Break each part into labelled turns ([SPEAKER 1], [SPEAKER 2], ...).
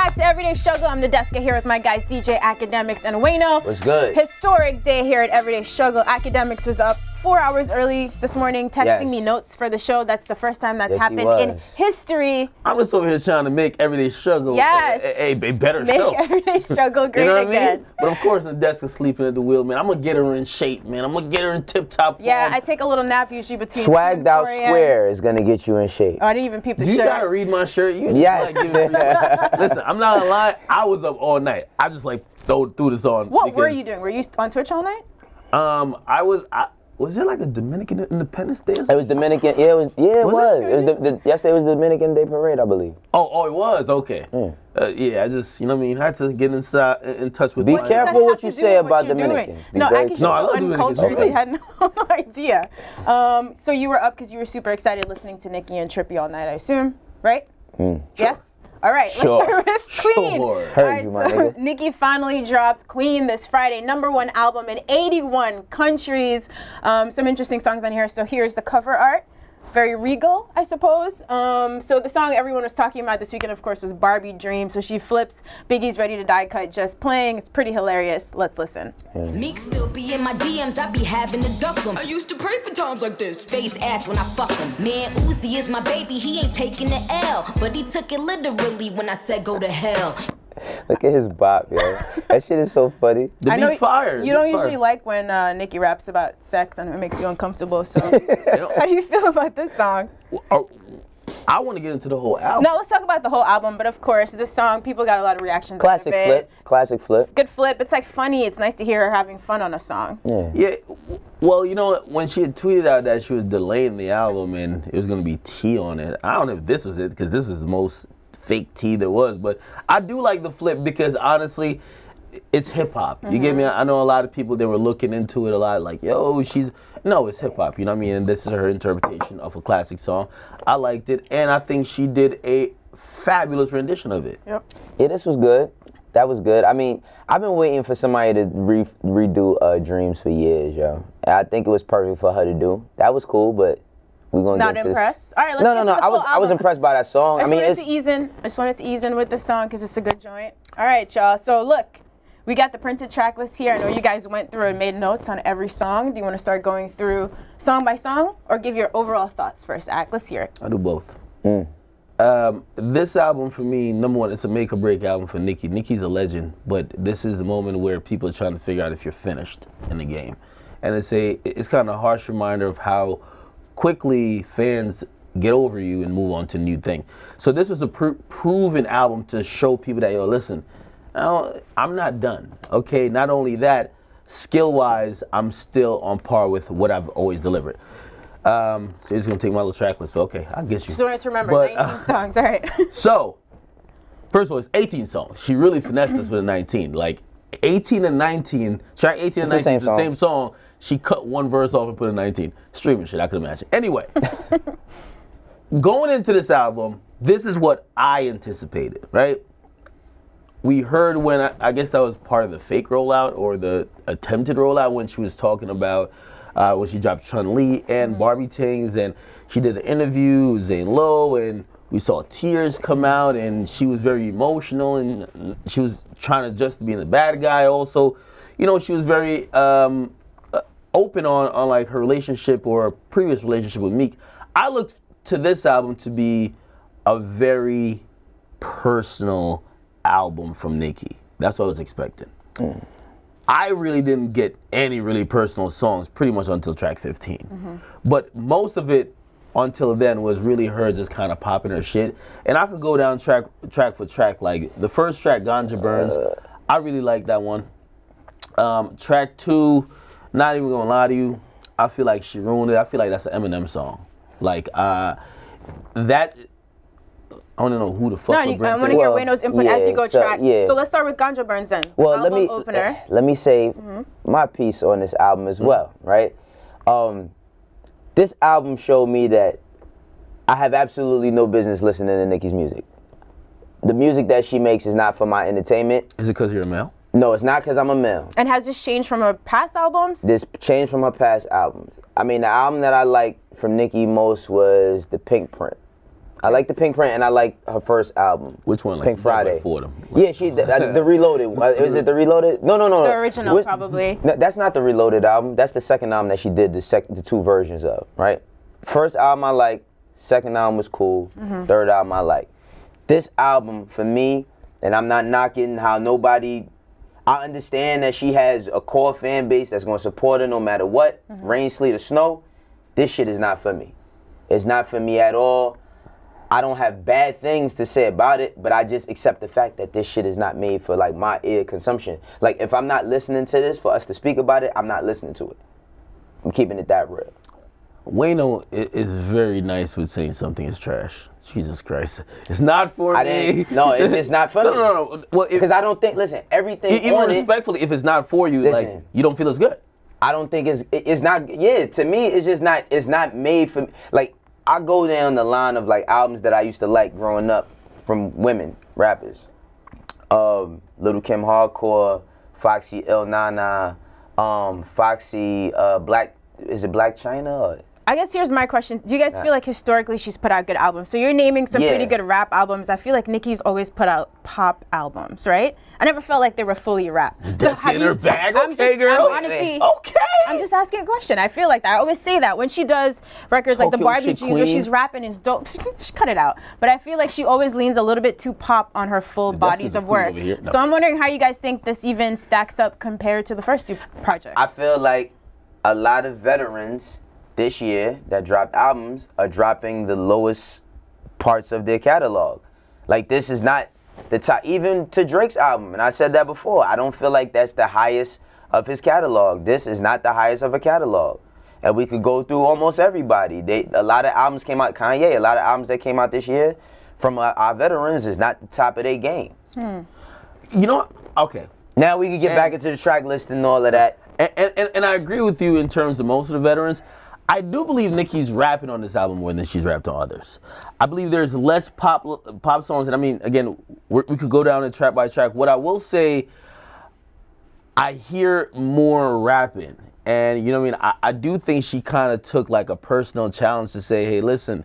[SPEAKER 1] back to Everyday Struggle. I'm Nadeska here with my guys DJ Akademiks and Wayno.
[SPEAKER 2] What's good?
[SPEAKER 1] Historic day here at Everyday Struggle. Akademiks was up 4 hours early this morning texting me notes for the show. That's the first time that's happened in history.
[SPEAKER 2] I'm just over here trying to make Everyday Struggle a better show.
[SPEAKER 1] Make Everyday Struggle great again. I mean?
[SPEAKER 2] But of course, Nadeska's sleeping at the wheel, man. I'm going to get her in shape, man. I'm going to get her in tip-top form.
[SPEAKER 1] Yeah, I take a little nap usually between
[SPEAKER 3] Swagged out square is going to get you in shape.
[SPEAKER 1] Oh, I didn't even peep the shirt.
[SPEAKER 2] You got to read my shirt. You just like giving me Listen, I'm not going to lie. I was up all night. I just like threw this on.
[SPEAKER 1] What were you doing? Were you on Twitch all night?
[SPEAKER 2] Was it like a Dominican Independence Day or something?
[SPEAKER 3] It was Dominican. Yeah, it was. Yesterday was the Dominican Day Parade, I believe.
[SPEAKER 2] Oh, it was? Okay. I just, you know what I mean? I had to get in touch with
[SPEAKER 3] Be careful what you say about Dominicans.
[SPEAKER 1] No, actually,
[SPEAKER 2] I love Dominicans.
[SPEAKER 1] I had no idea. So you were up because you were super excited listening to Nikki and Trippie all night, I assume, right? Yes? All right, let's start with Queen.
[SPEAKER 3] Heard you, my nigga.
[SPEAKER 1] Nikki finally dropped Queen this Friday, #1 album in 81 countries. Some interesting songs on here. So here's the cover art. Very regal, I suppose. So the song everyone was talking about this weekend, of course, is Barbie Dreams. So she flips Biggie's Ready to Die cut just playing. It's pretty hilarious. Let's listen.
[SPEAKER 4] Meek still be in my DMs, I be having to duck them. I used to pray for times like this. Face ass when I fuck him. Man, Uzi is my baby, he ain't taking the L. But he took it literally when I said go to hell.
[SPEAKER 3] Look at his bop, yo. That shit is so funny.
[SPEAKER 2] The beat's fire.
[SPEAKER 1] You don't usually like when Nikki raps about sex and it makes you uncomfortable. So how do you feel about this song?
[SPEAKER 2] I want to get into the whole album.
[SPEAKER 1] No, let's talk about the whole album. But of course, this song, people got a lot of reactions.
[SPEAKER 3] Classic flip. Classic flip.
[SPEAKER 1] Good flip. It's like funny. It's nice to hear her having fun on a song.
[SPEAKER 2] Yeah. Well, you know, when she had tweeted out that she was delaying the album and it was going to be tea on it, I don't know if this was it because this is the most fake tea there was, but I do like the flip because honestly, it's hip hop. You get me? I know a lot of people, they were looking into it a lot, like, yo, no, it's hip hop. You know what I mean? And this is her interpretation of a classic song. I liked it, and I think she did a fabulous rendition of it.
[SPEAKER 1] Yep.
[SPEAKER 3] Yeah, this was good. That was good. I mean, I've been waiting for somebody to redo Dreams for years, yo. And I think it was perfect for her to do. That was cool, but we're gonna
[SPEAKER 1] not
[SPEAKER 3] get
[SPEAKER 1] impressed. All right, let's
[SPEAKER 3] No. I was impressed by that song.
[SPEAKER 1] I just wanted to ease in with the song because it's a good joint. All right, y'all. So look, we got the printed track list here. I know you guys went through and made notes on every song. Do you want to start going through song by song or give your overall thoughts first, Ak? Let's hear it.
[SPEAKER 2] I do both. This album for me, #1, it's a make or break album for Nikki. Nikki's a legend, but this is the moment where people are trying to figure out if you're finished in the game, and it's kind of a harsh reminder of how quickly fans get over you and move on to a new thing. So this was a proven album to show people that, yo, listen, I'm not done. Okay, not only that, skill-wise, I'm still on par with what I've always delivered. So he's gonna take my little track list. Okay, I'll get you.
[SPEAKER 1] Just wanted to remember, 19 songs. All right.
[SPEAKER 2] So, first of all, it's 18 songs. She really finessed us with a 19. Like 18 and 19, track 18 and 19 is the same song. She cut one verse off and put a 19. Streaming shit, I could imagine. Anyway, going into this album, this is what I anticipated, right? We heard when, I guess that was part of the fake rollout or the attempted rollout when she was talking about when she dropped Chun-Li and Barbie Tings, and she did an interview with Zane Lowe, and we saw tears come out, and she was very emotional, and she was trying to just be the bad guy also. You know, she was very open on like her relationship or previous relationship with Meek. I looked to this album to be a very personal album from Nikki. That's what I was expecting. I really didn't get any really personal songs pretty much until track 15. But most of it until then was really her just kind of popping her shit. And I could go down track for track. Like the first track, Ganja Burns, I really like that one. Track 2, not even gonna lie to you, I feel like she ruined it. I feel like that's an Eminem song. Like that. I don't know who the fuck.
[SPEAKER 1] I want to hear Wayno's input as you go track. So let's start with Ganja Burns then.
[SPEAKER 3] Well, let me say my piece on this album as well, right? This album showed me that I have absolutely no business listening to Nicki's music. The music that she makes is not for my entertainment.
[SPEAKER 2] Is it because you're a male?
[SPEAKER 3] No, it's not because I'm a male.
[SPEAKER 1] And has this changed from her past albums?
[SPEAKER 3] This changed from her past albums. I mean, the album that I liked from Nicki most was The Pink Print. I like the Pink Print, and I like her first album.
[SPEAKER 2] Which one? Like,
[SPEAKER 3] Pink Friday.
[SPEAKER 2] Like 4 of them.
[SPEAKER 3] Yeah, the Reloaded. Is it the Reloaded? No.
[SPEAKER 1] The original, probably.
[SPEAKER 3] No, that's not the Reloaded album. That's the second album that she did the 2 versions of, right? First album I like, second album was cool, third album I like. This album, for me, and I'm not knocking how nobody, I understand that she has a core fan base that's going to support her no matter what, rain, sleet, or snow. This shit is not for me. It's not for me at all. I don't have bad things to say about it, but I just accept the fact that this shit is not made for like my ear consumption. Like if I'm not listening to this for us to speak about it, I'm not listening to it. I'm keeping it that real.
[SPEAKER 2] Wayno is very nice with saying something is trash. Jesus Christ. It's not for me.
[SPEAKER 3] No, it's just not for me.
[SPEAKER 2] No. Well,
[SPEAKER 3] because I don't think, listen, everything
[SPEAKER 2] even
[SPEAKER 3] on
[SPEAKER 2] respectfully, if it's not for you, like, you don't feel as good.
[SPEAKER 3] I don't think it's not, to me, it's just not, it's not made for me. Like, I go down the line of like albums that I used to like growing up from women, rappers. Little Kim Hardcore, Foxy Il Nana, Foxy, Black, is it Black China? Or?
[SPEAKER 1] I guess here's my question. Do you guys feel like historically she's put out good albums? So you're naming some pretty good rap albums. I feel like Nicki's always put out pop albums, right? I never felt like they were fully rap.
[SPEAKER 2] That's in her bag, girl.
[SPEAKER 1] Honestly, I'm just asking a question. I feel like that. I always say that when she does records like the Barbie Dreams where she's rapping is dope. She cut it out. But I feel like she always leans a little bit too pop on her full bodies of work. So I'm wondering how you guys think this even stacks up compared to the first 2 projects.
[SPEAKER 3] I feel like a lot of veterans this year that dropped albums are dropping the lowest parts of their catalog. Like this is not the top, even to Drake's album, and I said that before, I don't feel like that's the highest of his catalog. This is not the highest of a catalog. And we could go through almost everybody. A lot of albums came out, Kanye, a lot of albums that came out this year from our veterans is not the top of their game.
[SPEAKER 2] You know, okay.
[SPEAKER 3] Now we can get back into the track list and all of that.
[SPEAKER 2] And I agree with you in terms of most of the veterans. I do believe Nicki's rapping on this album more than she's rapped on others. I believe there's less pop songs, and I mean, again, we could go down it track by track. What I will say, I hear more rapping, and you know what I mean? I do think she kind of took like a personal challenge to say, hey, listen,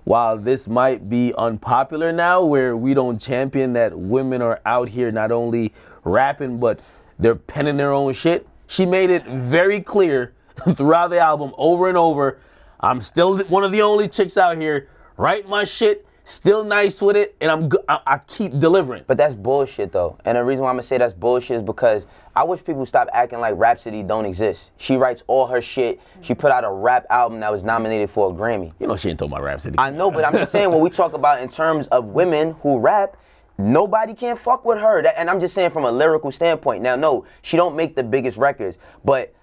[SPEAKER 2] while this might be unpopular now, where we don't champion that women are out here not only rapping, but they're penning their own shit, she made it very clear throughout the album, over and over, I'm still one of the only chicks out here, write my shit, still nice with it, and I keep delivering.
[SPEAKER 3] But that's bullshit though. And the reason why I'm gonna say that's bullshit is because I wish people stop acting like Rhapsody don't exist. She writes all her shit. She put out a rap album that was nominated for a Grammy.
[SPEAKER 2] You know she ain't talking about Rhapsody.
[SPEAKER 3] I know, but I'm just saying when we talk about in terms of women who rap, nobody can fuck with her. And I'm just saying from a lyrical standpoint. Now, no, she don't make the biggest records, but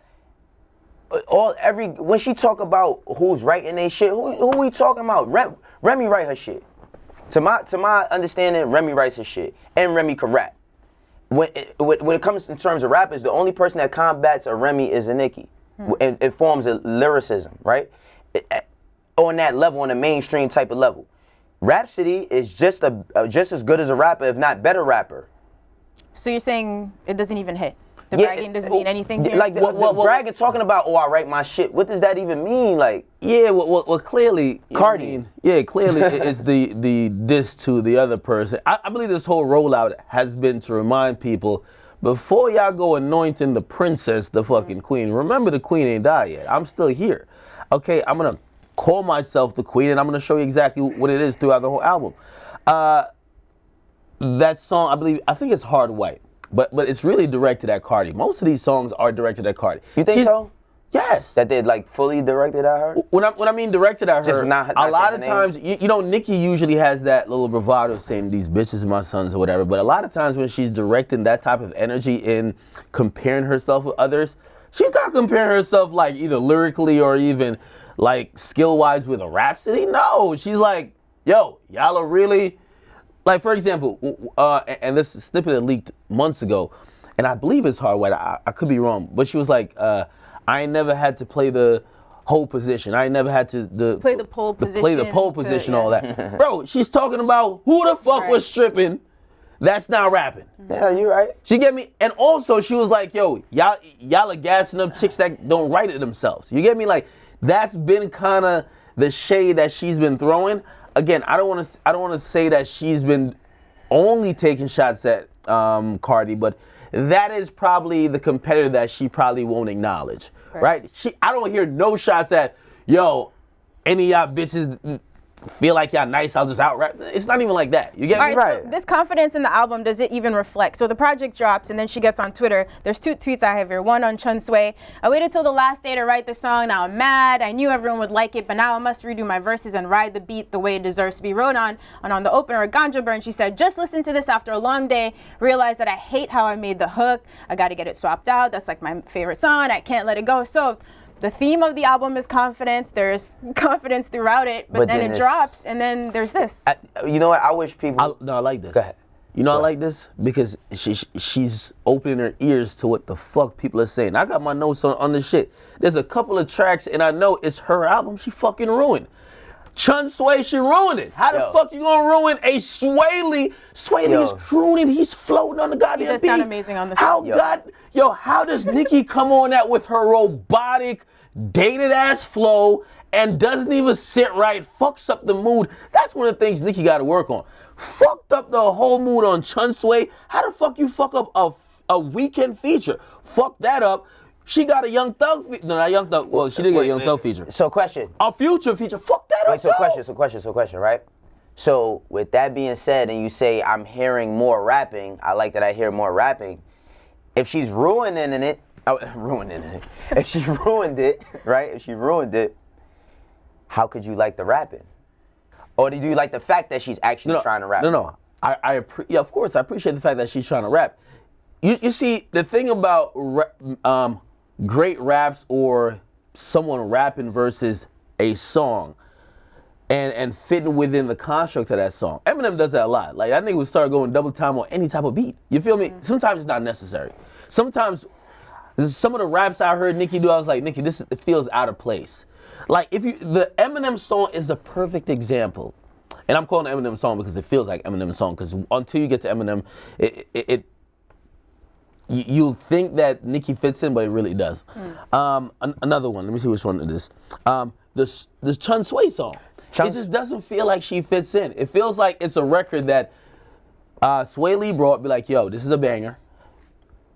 [SPEAKER 3] when she talk about who's writing they shit, who we talking about? Remy write her shit. To my understanding, Remy writes her shit, and Remy can rap. When it comes in terms of rappers, the only person that combats a Remy is a Nikki. And it forms a lyricism, right? On that level, on a mainstream type of level. Rhapsody is just as good as a rapper, if not better rapper.
[SPEAKER 1] So you're saying it doesn't even hit? The bragging doesn't mean anything here?
[SPEAKER 3] Like the bragging, talking about, oh, I write my shit. What does that even mean? Like,
[SPEAKER 2] yeah, well clearly,
[SPEAKER 3] Cardi.
[SPEAKER 2] Clearly it's the diss to the other person. I believe this whole rollout has been to remind people, before y'all go anointing the princess, the fucking queen, remember the queen ain't died yet. I'm still here. Okay, I'm gonna call myself the queen, and I'm gonna show you exactly what it is throughout the whole album. That song, I think it's Hard White. But it's really directed at Cardi. Most of these songs are directed at Cardi.
[SPEAKER 3] You think so?
[SPEAKER 2] Yes.
[SPEAKER 3] That they're like fully directed at her?
[SPEAKER 2] When I mean directed at her,
[SPEAKER 3] Just not
[SPEAKER 2] a lot of times, you know, Nikki usually has that little bravado saying these bitches are my sons or whatever. But a lot of times when she's directing that type of energy in comparing herself with others, she's not comparing herself like either lyrically or even like skill-wise with a Rhapsody. No, she's like, yo, y'all are really... Like, for example, and this snippet that leaked months ago, and I believe it's Hard White, I could be wrong, but she was like, I ain't never had to play the whole position. I ain't never had to
[SPEAKER 1] play the pole position,
[SPEAKER 2] all that. Bro, she's talking about who the fuck was stripping that's not rapping.
[SPEAKER 3] Yeah, you right.
[SPEAKER 2] She get me? And also, she was like, yo, y'all are gassing up chicks that don't write it themselves. You get me? Like, that's been kind of the shade that she's been throwing. again, I don't want to say that she's been only taking shots at Cardi, but that is probably the competitor that she probably won't acknowledge, right? I don't hear no shots at, yo, any of y'all bitches feel like y'all nice, I'll just out rap. It's not even like that. You get me?
[SPEAKER 1] Right. So this confidence in the album, does it even reflect? So the project drops and then she gets on Twitter. There's 2 tweets I have here. One on Chun Sui. I waited till the last day to write the song. Now I'm mad. I knew everyone would like it, but now I must redo my verses and ride the beat the way it deserves to be. Wrote on the opener, Ganja Burn, she said, just listen to this after a long day. Realized that I hate how I made the hook. I got to get it swapped out. That's like my favorite song. I can't let it go. So the theme of the album is confidence. There's confidence throughout it, but then it drops, and then there's this.
[SPEAKER 3] You know what? I wish people.
[SPEAKER 2] I like this.
[SPEAKER 3] Go ahead.
[SPEAKER 2] You know I like this because she's opening her ears to what the fuck people are saying. I got my notes on this shit. There's a couple of tracks, and I know it's her album. She fucking ruined. Chun Sui, she ruined it. How the fuck you gonna ruin a Sway Lee? Sway Lee is crooning. He's floating on the goddamn beat.
[SPEAKER 1] He does sound amazing on the song.
[SPEAKER 2] How does Nikki come on that with her robotic, dated ass flow and doesn't even sit right, fucks up the mood? That's one of the things Nikki got to work on. Fucked up the whole mood on Chun Sui. How the fuck you fuck up a weekend feature? Fuck that up. She got a Young Thug no, not Young Thug. Well, she did get a Young Thug feature.
[SPEAKER 3] So question.
[SPEAKER 2] A Future feature. Fuck that up.
[SPEAKER 3] So question, right? So with that being said, and you say I'm hearing more rapping, I like that I hear more rapping. If she's ruining it, if she ruined it, right? If she ruined it, how could you like the rapping? Or do you like the fact that she's actually trying to rap?
[SPEAKER 2] No. Yeah, of course, I appreciate the fact that she's trying to rap. You see, the thing about great raps or someone rapping versus a song and fitting within the construct of that song. Eminem does that a lot. Like, I think we start going double time on any type of beat. You feel me? Sometimes it's not necessary. Sometimes some of the raps I heard Nikki do, I was like, Nikki, it feels out of place. Like, the Eminem song is the perfect example. And I'm calling it Eminem song because it feels like Eminem song, because until you get to Eminem, you'll think that Nikki fits in, but it really does. Another one, let me see which one it is. This Chun Sui song. It just doesn't feel like she fits in. It feels like it's a record that Sway Lee brought, be like, yo, this is a banger.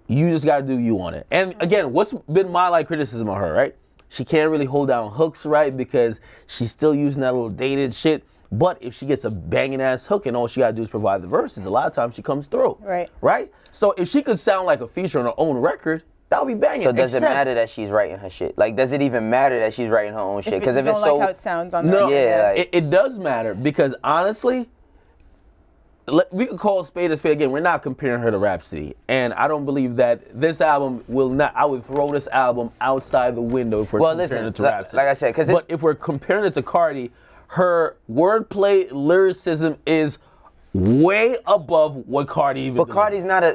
[SPEAKER 2] You just got to do you on it. And again, what's been my criticism of her, right? She can't really hold down hooks right because she's still using that little dated shit. But if she gets a banging ass hook and all she gotta do is provide the verses, a lot of times she comes through. Right? So if she could sound like a feature on her own record, that would be banging.
[SPEAKER 3] So does it matter that she's writing her shit? Like, does it even matter that she's writing her own shit? Because if it's so,
[SPEAKER 1] like how it sounds on the
[SPEAKER 2] it does matter, because honestly, we could call a spade again. We're not comparing her to Rhapsody, and I don't believe that this album will not. I would throw this album outside the window if we're comparing it to Rhapsody.
[SPEAKER 3] Like I said,
[SPEAKER 2] but if we're comparing it to Cardi, her wordplay lyricism is way above what Cardi even.
[SPEAKER 3] But Cardi's not a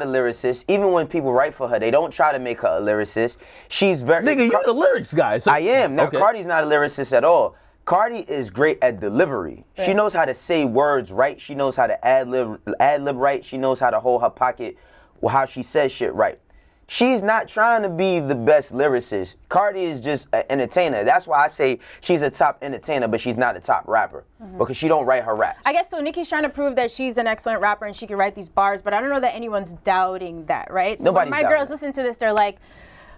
[SPEAKER 3] lyricist. Even when people write for her, they don't try to make her a lyricist. She's very.
[SPEAKER 2] Nigga, you're the lyrics guy. So,
[SPEAKER 3] I am. Now, Cardi's not a lyricist at all. Cardi is great at delivery. She knows how to say words right. She knows how to ad lib right. She knows how to hold her pocket, how she says shit right. She's not trying to be the best lyricist. Cardi is just an entertainer. That's why I say she's a top entertainer, but she's not a top rapper, because she don't write her raps.
[SPEAKER 1] I guess so. Nicki's trying to prove that she's an excellent rapper and she can write these bars, but I don't know that anyone's doubting that, right? So
[SPEAKER 3] Nobody's
[SPEAKER 1] when my girls listen to this, they're like,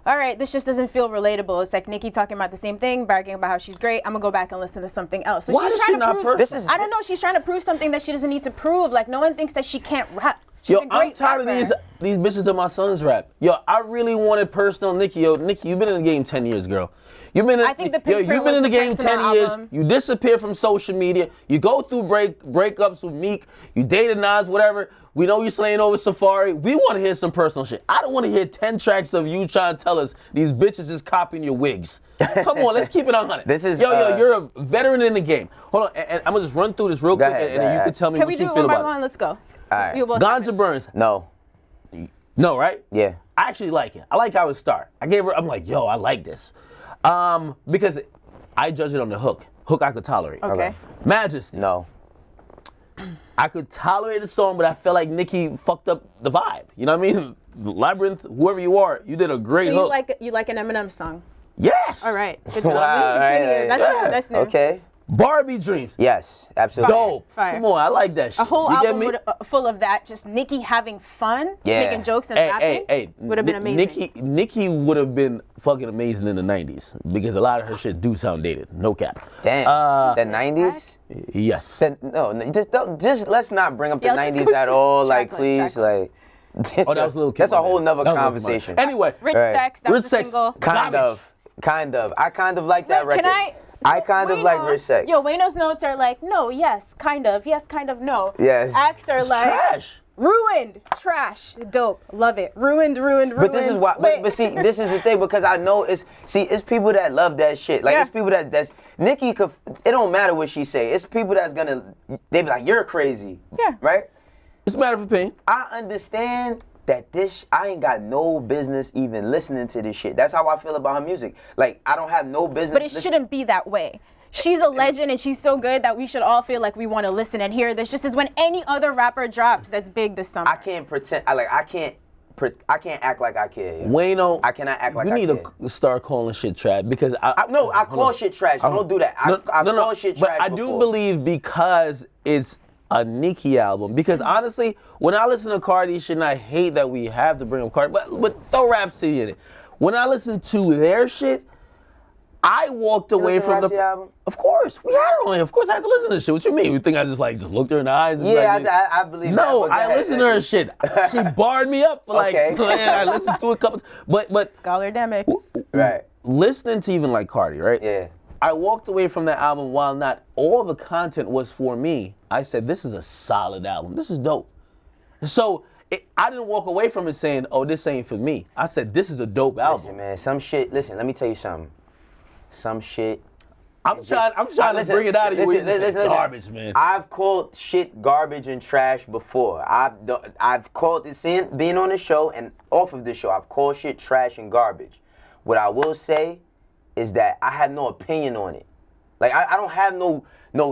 [SPEAKER 1] all right, this just doesn't feel relatable. It's like Nicki talking about the same thing, bragging about how she's great. I'm gonna go back and listen to something else. So
[SPEAKER 2] why
[SPEAKER 1] she's
[SPEAKER 2] does
[SPEAKER 1] trying
[SPEAKER 2] she
[SPEAKER 1] to
[SPEAKER 2] not
[SPEAKER 1] prove. I don't know. She's trying to prove something that she doesn't need to prove. Like, no one thinks that she can't rap. She's a great
[SPEAKER 2] I'm tired
[SPEAKER 1] rapper.
[SPEAKER 2] of these bitches to my son's rap. Yo, I really wanted personal Nikki. Yo, Nikki, you've been in the game 10 years, girl. You've been in the game 10 years. You disappear from social media. You go through breakups with Meek. You dated Nas, whatever. We know you're slaying over Safari. We want to hear some personal shit. I don't want to hear 10 tracks of you trying to tell us these bitches is copying your wigs. Come on, let's keep it on 100. Yo, you're a veteran in the game. Hold on, and I'm gonna just run through this real quick, and then you can tell me what you feel about it.
[SPEAKER 1] Can we do it one by one? Let's go.
[SPEAKER 3] All right.
[SPEAKER 2] Ganja Burns.
[SPEAKER 3] No,
[SPEAKER 2] right?
[SPEAKER 3] Yeah.
[SPEAKER 2] I actually like it. I like how it started. I'm like, yo, I like this. Because I judge it on the hook. Hook I could tolerate.
[SPEAKER 1] Okay.
[SPEAKER 2] Majesty.
[SPEAKER 3] No.
[SPEAKER 2] I could tolerate the song, but I felt like Nikki fucked up the vibe. You know what I mean? Labyrinth, whoever you are, you did a great hook.
[SPEAKER 1] You like an Eminem song?
[SPEAKER 2] Yes.
[SPEAKER 1] All right. Good
[SPEAKER 3] Wow,
[SPEAKER 1] job.
[SPEAKER 3] right.
[SPEAKER 1] That's new.
[SPEAKER 3] Okay.
[SPEAKER 2] Barbie Dreams.
[SPEAKER 3] Yes, absolutely.
[SPEAKER 2] Dope.
[SPEAKER 1] Fire.
[SPEAKER 2] Come on, I like that shit.
[SPEAKER 1] A whole
[SPEAKER 2] You get
[SPEAKER 1] album
[SPEAKER 2] me?
[SPEAKER 1] full of that, just Nikki having fun, just
[SPEAKER 3] Yeah.
[SPEAKER 1] making jokes and rapping, would have been amazing.
[SPEAKER 2] Nikki would have been fucking amazing in the 90s because a lot of her shit do sound dated. No cap.
[SPEAKER 3] Damn. The 90s?
[SPEAKER 2] Yes.
[SPEAKER 3] Just let's not bring up the
[SPEAKER 1] Yeah, let's
[SPEAKER 3] 90s
[SPEAKER 1] just go
[SPEAKER 3] at all,
[SPEAKER 1] trackless,
[SPEAKER 3] like, please,
[SPEAKER 1] trackless.
[SPEAKER 3] like.
[SPEAKER 2] Oh, that was a little kid.
[SPEAKER 3] That's a whole nother
[SPEAKER 2] That was a little
[SPEAKER 3] conversation.
[SPEAKER 2] kid. Anyway.
[SPEAKER 1] Rich
[SPEAKER 3] Right.
[SPEAKER 1] Sex, that
[SPEAKER 2] Rich
[SPEAKER 1] was a
[SPEAKER 2] Sex.
[SPEAKER 1] single.
[SPEAKER 3] Kind of. I kind of like that
[SPEAKER 1] Wait,
[SPEAKER 3] record. I kind of like Rich Sex.
[SPEAKER 1] Yo, Wayno's notes are like, no, yes, kind of, no.
[SPEAKER 3] Yes.
[SPEAKER 1] Acts are like,
[SPEAKER 2] Trash.
[SPEAKER 1] ruined, trash, dope, love it. Ruined.
[SPEAKER 3] But this is why. But see, this is the thing because I know it's people that love that shit. Like it's people that's Nikki. It don't matter what she say. It's people that's gonna they be like, you're crazy.
[SPEAKER 1] Yeah.
[SPEAKER 3] Right.
[SPEAKER 2] It's a matter of opinion.
[SPEAKER 3] I understand that I ain't got no business even listening to this shit. That's how I feel about her music. Like I don't have no business.
[SPEAKER 1] But it shouldn't be that way. She's a legend and she's so good that we should all feel like we want to listen and hear this just as when any other rapper drops that's big this summer.
[SPEAKER 3] I can't pretend. I can't act like I care.
[SPEAKER 2] Wayno,
[SPEAKER 3] I cannot act like I
[SPEAKER 2] you need to start calling shit trash because I
[SPEAKER 3] call shit trash. Don't do that. I call shit trash.
[SPEAKER 2] But I do believe because it's a Nicki album. Because honestly, when I listen to Cardi shit, and I hate that we have to bring up Cardi, but throw Rhapsody in it. When I listen to their shit, I walked away from the
[SPEAKER 3] album?
[SPEAKER 2] Of course, we had her on. Of course, I had to listen to shit. What you mean? You think I just looked her in the eyes? And
[SPEAKER 3] Yeah, I believe that.
[SPEAKER 2] No,
[SPEAKER 3] but
[SPEAKER 2] I listened to her shit. She barred me up for I listened to a couple. But
[SPEAKER 1] Akademiks.
[SPEAKER 3] Right.
[SPEAKER 2] Listening to even like Cardi, right?
[SPEAKER 3] Yeah.
[SPEAKER 2] I walked away from that album while not all the content was for me. I said, this is a solid album. This is dope. So I didn't walk away from it saying, oh, this ain't for me. I said, this is a dope album.
[SPEAKER 3] Listen, man, let me tell you something. Some shit.
[SPEAKER 2] I'm trying to bring it out of you. Listen, garbage, man.
[SPEAKER 3] I've called shit garbage and trash before. I've called it, being on the show and off of the show, I've called shit trash and garbage. What I will say is that I have no opinion on it. Like, I don't have no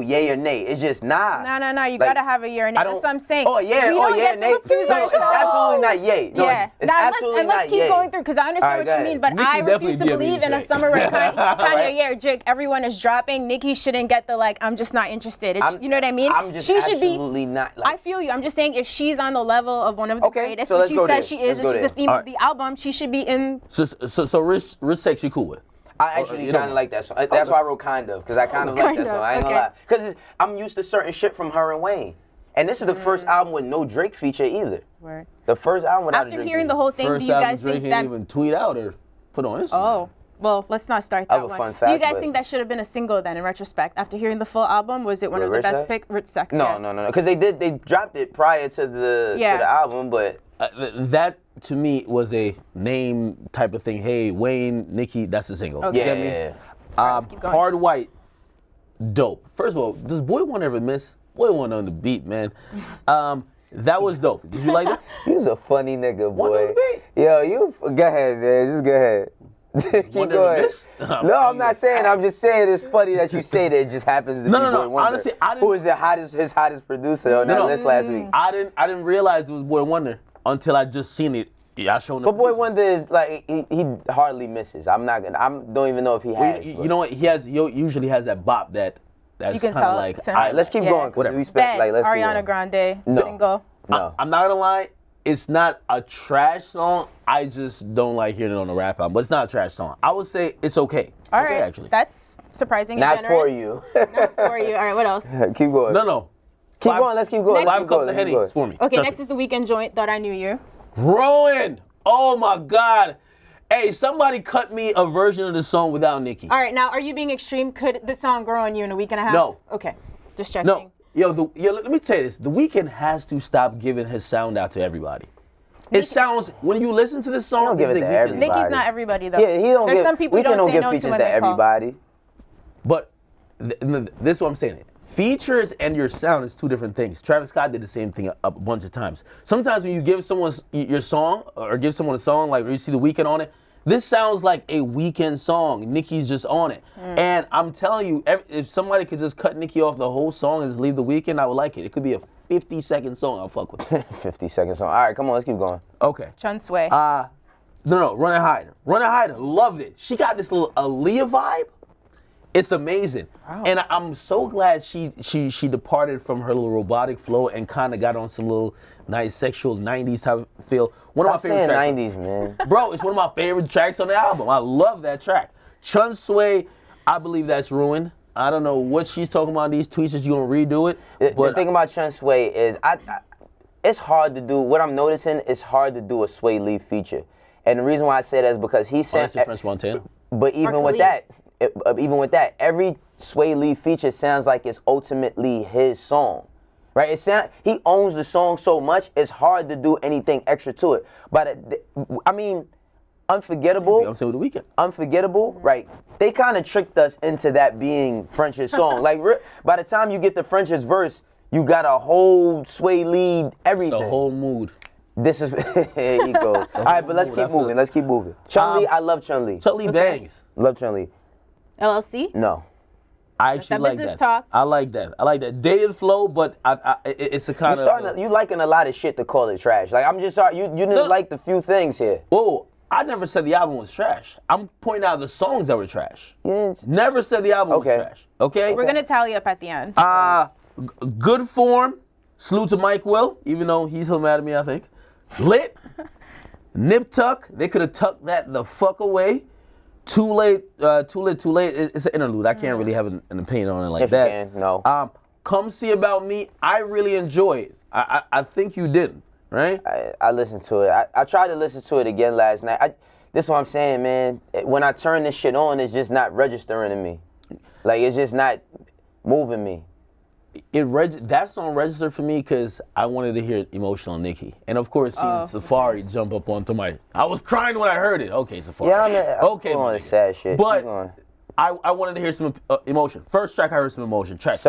[SPEAKER 3] yay or nay. It's just nah.
[SPEAKER 1] No. You gotta have a yay or nay. That's what I'm saying.
[SPEAKER 3] Oh, yeah, nay. No, it's absolutely not yay. No,
[SPEAKER 1] yeah.
[SPEAKER 3] it's absolutely not
[SPEAKER 1] let's keep
[SPEAKER 3] yay.
[SPEAKER 1] going through, because I understand what you mean, but
[SPEAKER 2] Nikki
[SPEAKER 1] I refuse to believe in a summer where Kanye or Jake, everyone is dropping. Nikki shouldn't get the, I'm just not interested. You know what I mean?
[SPEAKER 3] I'm just
[SPEAKER 1] she
[SPEAKER 3] absolutely
[SPEAKER 1] should be,
[SPEAKER 3] not.
[SPEAKER 1] I feel you. I'm just saying if she's on the level of one of the greatest,
[SPEAKER 3] so
[SPEAKER 1] which she says she is,
[SPEAKER 3] Let's
[SPEAKER 1] which is the theme of the album, she should be in.
[SPEAKER 2] So Rich Sex you cool with?
[SPEAKER 3] I actually kind of like that song. That's why I wrote kind of, because I kind of like that song. I ain't gonna lie. Because I'm used to certain shit from her and Wayne. And this is the first album with no Drake feature either.
[SPEAKER 1] Word.
[SPEAKER 3] The first album without a Drake
[SPEAKER 1] After hearing
[SPEAKER 3] feature.
[SPEAKER 1] the whole thing,
[SPEAKER 2] First
[SPEAKER 1] do you guys
[SPEAKER 2] Drake
[SPEAKER 1] think
[SPEAKER 2] didn't
[SPEAKER 1] that...
[SPEAKER 2] even tweet out or put on Instagram.
[SPEAKER 1] Oh, well, let's not start
[SPEAKER 3] I
[SPEAKER 1] that
[SPEAKER 3] have a
[SPEAKER 1] one.
[SPEAKER 3] fun
[SPEAKER 1] Do you
[SPEAKER 3] fact,
[SPEAKER 1] guys
[SPEAKER 3] but-
[SPEAKER 1] think that should have been a single then, in retrospect? After hearing the full album, was it one of the
[SPEAKER 3] Rich
[SPEAKER 1] best
[SPEAKER 3] Sex?
[SPEAKER 1] picks? Rich Sex,
[SPEAKER 3] No. Because they dropped it prior to the album, but...
[SPEAKER 2] That to me was a name type of thing. Hey, Wayne, Nikki, that's the single.
[SPEAKER 1] Okay.
[SPEAKER 2] You get me?
[SPEAKER 3] Yeah.
[SPEAKER 1] let's keep going.
[SPEAKER 2] Hard White, dope. First of all, does Boy One ever miss? Boy One on the beat, man. That was dope. Did you like that?
[SPEAKER 3] You's a funny nigga,
[SPEAKER 2] One on
[SPEAKER 3] boy.
[SPEAKER 2] the beat.
[SPEAKER 3] Yo, go ahead, man. Just go ahead. Keep
[SPEAKER 2] One
[SPEAKER 3] going.
[SPEAKER 2] never miss?
[SPEAKER 3] No, I'm not saying. I'm just saying it's funny that you say that it just happens to be
[SPEAKER 2] No.
[SPEAKER 3] Boy Wonder.
[SPEAKER 2] Honestly, I didn't-
[SPEAKER 3] Who is his hottest producer on that list last week?
[SPEAKER 2] I didn't realize it was Boy Wonder until I just seen it. Yeah, I showed him.
[SPEAKER 3] But Boy Wonder is like he hardly misses. I don't even know if he has.
[SPEAKER 2] You know what? He usually has that bop that's
[SPEAKER 1] You can
[SPEAKER 2] kind of
[SPEAKER 1] tell.
[SPEAKER 2] like.
[SPEAKER 1] So-
[SPEAKER 3] All right, let's keep going.
[SPEAKER 2] Whatever.
[SPEAKER 3] We spent
[SPEAKER 1] Ben,
[SPEAKER 3] let's keep
[SPEAKER 1] Ariana
[SPEAKER 3] going.
[SPEAKER 1] Grande,
[SPEAKER 3] No.
[SPEAKER 1] single.
[SPEAKER 3] No.
[SPEAKER 2] I'm not gonna lie. It's not a trash song. I just don't like hearing it on a rap album. But it's not a trash song. I would say it's okay. It's
[SPEAKER 1] All
[SPEAKER 2] okay,
[SPEAKER 1] right,
[SPEAKER 2] actually.
[SPEAKER 1] that's surprising.
[SPEAKER 3] Not
[SPEAKER 1] and
[SPEAKER 3] for
[SPEAKER 1] generous.
[SPEAKER 3] you.
[SPEAKER 1] Not for you. All right, what else?
[SPEAKER 3] Keep going.
[SPEAKER 2] No.
[SPEAKER 3] Keep going. Let's keep going.
[SPEAKER 1] Next-
[SPEAKER 3] Let's
[SPEAKER 2] 5
[SPEAKER 3] keep
[SPEAKER 2] cups
[SPEAKER 3] going,
[SPEAKER 2] of
[SPEAKER 3] let's
[SPEAKER 2] Henny
[SPEAKER 3] keep
[SPEAKER 2] is for me.
[SPEAKER 1] Okay,
[SPEAKER 2] Trust
[SPEAKER 1] next
[SPEAKER 2] me.
[SPEAKER 1] is the Weekend joint. Thought I Knew You.
[SPEAKER 2] Ruined. Oh my God. Hey, somebody cut me a version of the song without Nikki.
[SPEAKER 1] All right, now are you being extreme? Could the song grow on you in a week and a half?
[SPEAKER 2] No.
[SPEAKER 1] Okay, just checking.
[SPEAKER 2] No. Yo, let me tell you this. The Weeknd has to stop giving his sound out to everybody. It sounds, when you listen to this song,
[SPEAKER 3] don't give
[SPEAKER 2] it's
[SPEAKER 3] it
[SPEAKER 2] the
[SPEAKER 3] to
[SPEAKER 2] Weeknd.
[SPEAKER 3] everybody.
[SPEAKER 1] Nicki's not everybody though.
[SPEAKER 3] Yeah, he don't
[SPEAKER 1] There's
[SPEAKER 3] give.
[SPEAKER 1] some people
[SPEAKER 3] We
[SPEAKER 1] who don't
[SPEAKER 3] don't
[SPEAKER 1] say
[SPEAKER 3] give
[SPEAKER 1] no to
[SPEAKER 3] features
[SPEAKER 1] when
[SPEAKER 3] to
[SPEAKER 1] they call.
[SPEAKER 3] everybody.
[SPEAKER 2] But this is what I'm saying. Features and your sound is two different things. Travis Scott did the same thing a bunch of times. Sometimes when you give someone your song or give someone a song, like you see the Weeknd on it, this sounds like a Weeknd song. Nicki's just on it. And I'm telling you, if somebody could just cut Nicki off the whole song and just leave the Weeknd, I would like it. It could be a 50-second song. I'll fuck with it.
[SPEAKER 3] 50-second song. All right, come on, let's keep going.
[SPEAKER 2] Okay.
[SPEAKER 1] Chun Sway.
[SPEAKER 2] No, Run and Hide. Run and Hide, loved it. She got this little Aaliyah vibe. It's amazing. Wow. And I'm so glad she departed from her little robotic flow and kind of got on some little nice sexual 90s type of feel. One of my favorite tracks.
[SPEAKER 3] 90s, man.
[SPEAKER 2] Bro, it's one of my favorite tracks on the album. I love that track. Chun Sway, I believe that's ruined. I don't know what she's talking about in these tweets that you're going to redo it.
[SPEAKER 3] The thing about Chun Sway is it's hard to do, what I'm noticing, it's hard to do a Sway Lee feature. And the reason why I say that is because he sent...
[SPEAKER 2] that's French Montana.
[SPEAKER 3] But even with that, every Sway Lee feature sounds like it's ultimately his song, right? He owns the song so much, it's hard to do anything extra to it. But I mean, Unforgettable.
[SPEAKER 2] I'm saying with The Weeknd.
[SPEAKER 3] Unforgettable, right? They kind of tricked us into that being French's song. Like by the time you get to French's verse, you got a whole Sway Lee everything.
[SPEAKER 2] It's a whole mood.
[SPEAKER 3] This is here he goes. All right, but let's keep moving. Chun-Li, I love Chun-Li.
[SPEAKER 2] Chun-Li bangs.
[SPEAKER 3] Love Chun-Li.
[SPEAKER 1] LLC?
[SPEAKER 3] No.
[SPEAKER 2] I actually like
[SPEAKER 1] business
[SPEAKER 2] that.
[SPEAKER 1] Talk.
[SPEAKER 2] I like that. Dated flow, but it's a kind of...
[SPEAKER 3] You liking a lot of shit to call it trash. Like, I'm just sorry, you didn't like the few things here.
[SPEAKER 2] Whoa, I never said the album was trash. I'm pointing out the songs that were trash.
[SPEAKER 3] Yes.
[SPEAKER 2] Never said the album was trash. Okay?
[SPEAKER 1] We're going to tally up at the end.
[SPEAKER 2] Good Form. Salute to Mike Will, even though he's still mad at me, I think. Lit. Nip Tuck. They could have tucked that the fuck away. Too late. It's an interlude. I can't really have an opinion on it like that.
[SPEAKER 3] You can. No.
[SPEAKER 2] Come See About Me. I really enjoy it. I think you didn't, right?
[SPEAKER 3] I listened to it. I tried to listen to it again last night. This is what I'm saying, man. When I turn this shit on, it's just not registering to me. Like, it's just not moving me.
[SPEAKER 2] That song registered for me because I wanted to hear Emotional Nikki. And of course, seeing Safari jump up onto I was crying when I heard it. Okay, Safari.
[SPEAKER 3] Yeah,
[SPEAKER 2] okay,
[SPEAKER 3] on sad shit.
[SPEAKER 2] But I wanted to hear some emotion. First track I heard some emotion. Track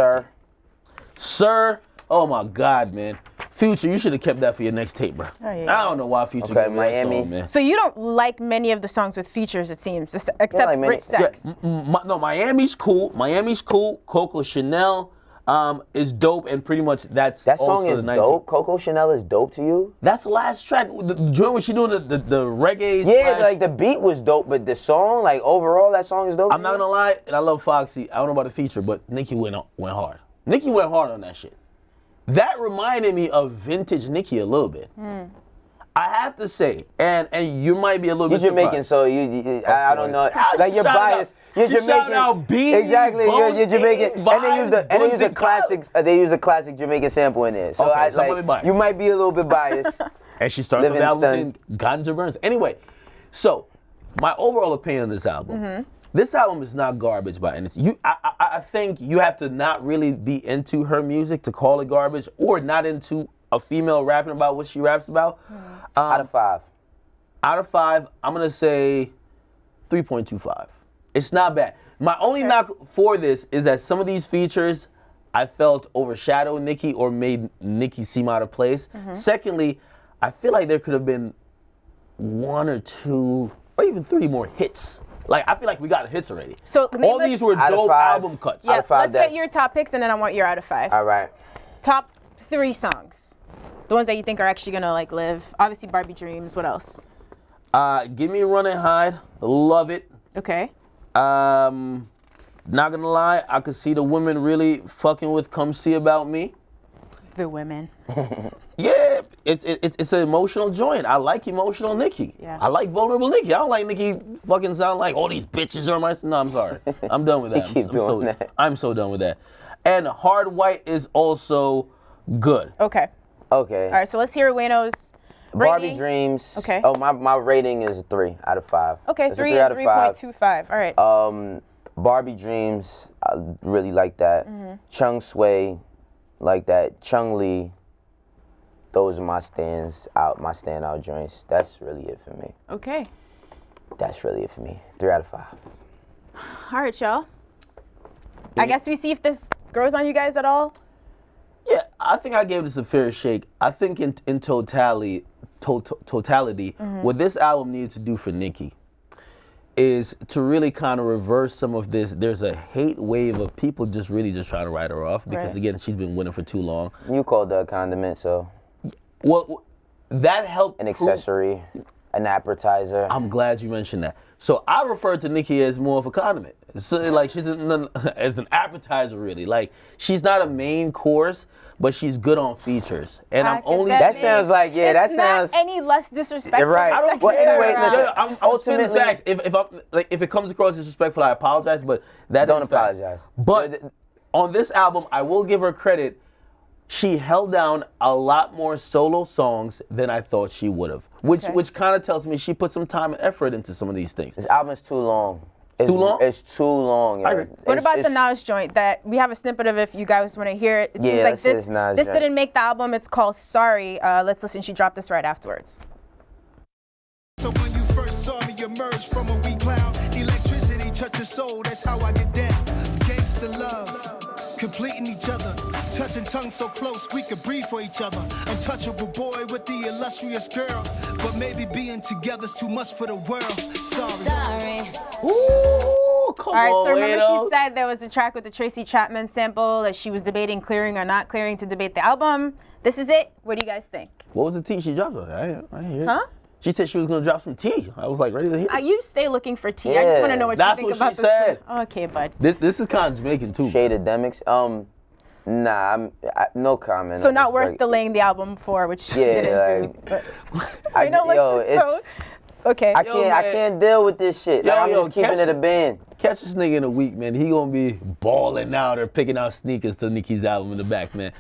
[SPEAKER 2] Sir. Oh my God, man. Future, you should have kept that for your next tape, bro. Oh, yeah. I don't know why Future gave me that song, man.
[SPEAKER 1] So you don't like many of the songs with features, it seems, except Rich Sex.
[SPEAKER 2] Yeah, no, Miami's cool. Coco Chanel is dope, and pretty much that
[SPEAKER 3] song is dope. Coco Chanel is dope to you?
[SPEAKER 2] That's the last track. The joint when she doing the reggae.
[SPEAKER 3] Yeah, like the beat was dope, but the song, like overall, that song is dope.
[SPEAKER 2] I'm not gonna lie, and I love Foxy. I don't know about the feature, but Nikki went hard. Nikki went hard on that shit. That reminded me of vintage Nikki a little bit. I have to say, and you might be a little bit
[SPEAKER 3] surprised. You're Jamaican, so I don't know. Like you're biased. You're Jamaican. Exactly. You're Jamaican, and they use a classic. They use a classic Jamaican sample in there. So you might be a little bit biased.
[SPEAKER 2] And she starts the album saying Ganja Burns. Anyway, so my overall opinion on this album. This album is not garbage by any. I think you have to not really be into her music to call it garbage, or not into a female rapping about what she raps about.
[SPEAKER 3] Out of 5.
[SPEAKER 2] Out of 5, I'm gonna say 3.25. It's not bad. My only knock for this is that some of these features I felt overshadowed Nikki or made Nikki seem out of place. Secondly, I feel like there could have been 1 or 2 or even 3 more hits. Like, I feel like we got hits already.
[SPEAKER 1] So
[SPEAKER 2] all these were dope album cuts.
[SPEAKER 1] Yeah, let's get your top picks, and then I want your out of 5.
[SPEAKER 3] All right.
[SPEAKER 1] Top 3 songs. The ones that you think are actually gonna like live. Obviously, Barbie Dreams. What else?
[SPEAKER 2] Give Me a Run and Hide. Love it.
[SPEAKER 1] Okay.
[SPEAKER 2] Not gonna lie, I could see the women really fucking with Come See About Me.
[SPEAKER 1] The women.
[SPEAKER 2] Yeah, it's an emotional joint. I like emotional Nikki.
[SPEAKER 1] Yeah.
[SPEAKER 2] I like vulnerable Nikki. I don't like Nikki fucking sound like all these bitches are my... No, I'm sorry. I'm done with that. I'm so done with that. And Hard White is also good.
[SPEAKER 1] Okay.
[SPEAKER 3] Okay.
[SPEAKER 1] All right, so let's hear Wayno's rating.
[SPEAKER 3] Barbie Dreams.
[SPEAKER 1] Okay.
[SPEAKER 3] Oh, my rating is a 3 out of 5.
[SPEAKER 1] Okay, 3 and 3.25. All right.
[SPEAKER 3] Barbie Dreams, I really like that. Chung Sway, like that. Chun-Li, those are my standout joints. That's really it for me.
[SPEAKER 1] Okay.
[SPEAKER 3] That's really it for me. 3 out of 5.
[SPEAKER 1] All right, y'all. I guess we see if this grows on you guys at all.
[SPEAKER 2] Yeah, I think I gave this a fair shake. I think in totality, what this album needed to do for Nikki is to really kind of reverse some of this. There's a hate wave of people just trying to write her off because, again, she's been winning for too long.
[SPEAKER 3] You called her a condiment, so.
[SPEAKER 2] Well, that helped.
[SPEAKER 3] An accessory. an appetizer.
[SPEAKER 2] I'm glad you mentioned that. So I refer to Nikki as more of a condiment. So, like she's as an appetizer, really. Like she's not a main course, but she's good on features. And I'm only.
[SPEAKER 3] That sounds like that sounds
[SPEAKER 1] not any less disrespectful.
[SPEAKER 3] Right.
[SPEAKER 1] I don't
[SPEAKER 3] well, anyway, listen,
[SPEAKER 2] I'm spitting facts. If it comes across disrespectful, I apologize. But that
[SPEAKER 3] don't
[SPEAKER 2] is facts.
[SPEAKER 3] apologize.
[SPEAKER 2] But on this album, I will give her credit. She held down a lot more solo songs than I thought she would have, which kind of tells me she put some time and effort into some of these things.
[SPEAKER 3] This album is too long.
[SPEAKER 2] Too long?
[SPEAKER 3] It's too long.
[SPEAKER 2] I agree.
[SPEAKER 1] What about the Nas joint that we have a snippet of if you guys want to hear it? It seems like this didn't make the album. It's called Sorry. Let's listen. She dropped this right afterwards.
[SPEAKER 5] So when you first saw me emerge from a weak cloud, electricity touch your soul, that's how I get down. Gangsta love, completing each other, touching tongues so close we could breathe for each other. Untouchable boy with the illustrious girl, but maybe being together's too much for the world. Sorry.
[SPEAKER 2] Ooh, come
[SPEAKER 1] All right,
[SPEAKER 2] on,
[SPEAKER 1] so remember
[SPEAKER 2] Wayno.
[SPEAKER 1] she said there was a track with the Tracy Chapman sample that she was debating clearing or not clearing to debate the album. This is it. What do you guys think?
[SPEAKER 2] What was the tea she dropped on? I didn't hear it.
[SPEAKER 1] Huh?
[SPEAKER 2] She said she was gonna drop some tea. I was like ready to hear it.
[SPEAKER 1] You stay looking for tea. I just want to know what
[SPEAKER 2] That's
[SPEAKER 1] you think
[SPEAKER 2] what
[SPEAKER 1] about
[SPEAKER 2] she
[SPEAKER 1] this.
[SPEAKER 2] said.
[SPEAKER 1] Okay, bud.
[SPEAKER 2] This is kind of Jamaican too.
[SPEAKER 3] Akademiks. Nah, no comment.
[SPEAKER 1] So not worth delaying the album for, which she didn't do. I know, like she's so. Okay.
[SPEAKER 3] I can't deal with this shit. Like, I'm just keeping it a band.
[SPEAKER 2] Catch this nigga in a week, man. He gonna be balling out or picking out sneakers to Nicki's album in the back, man.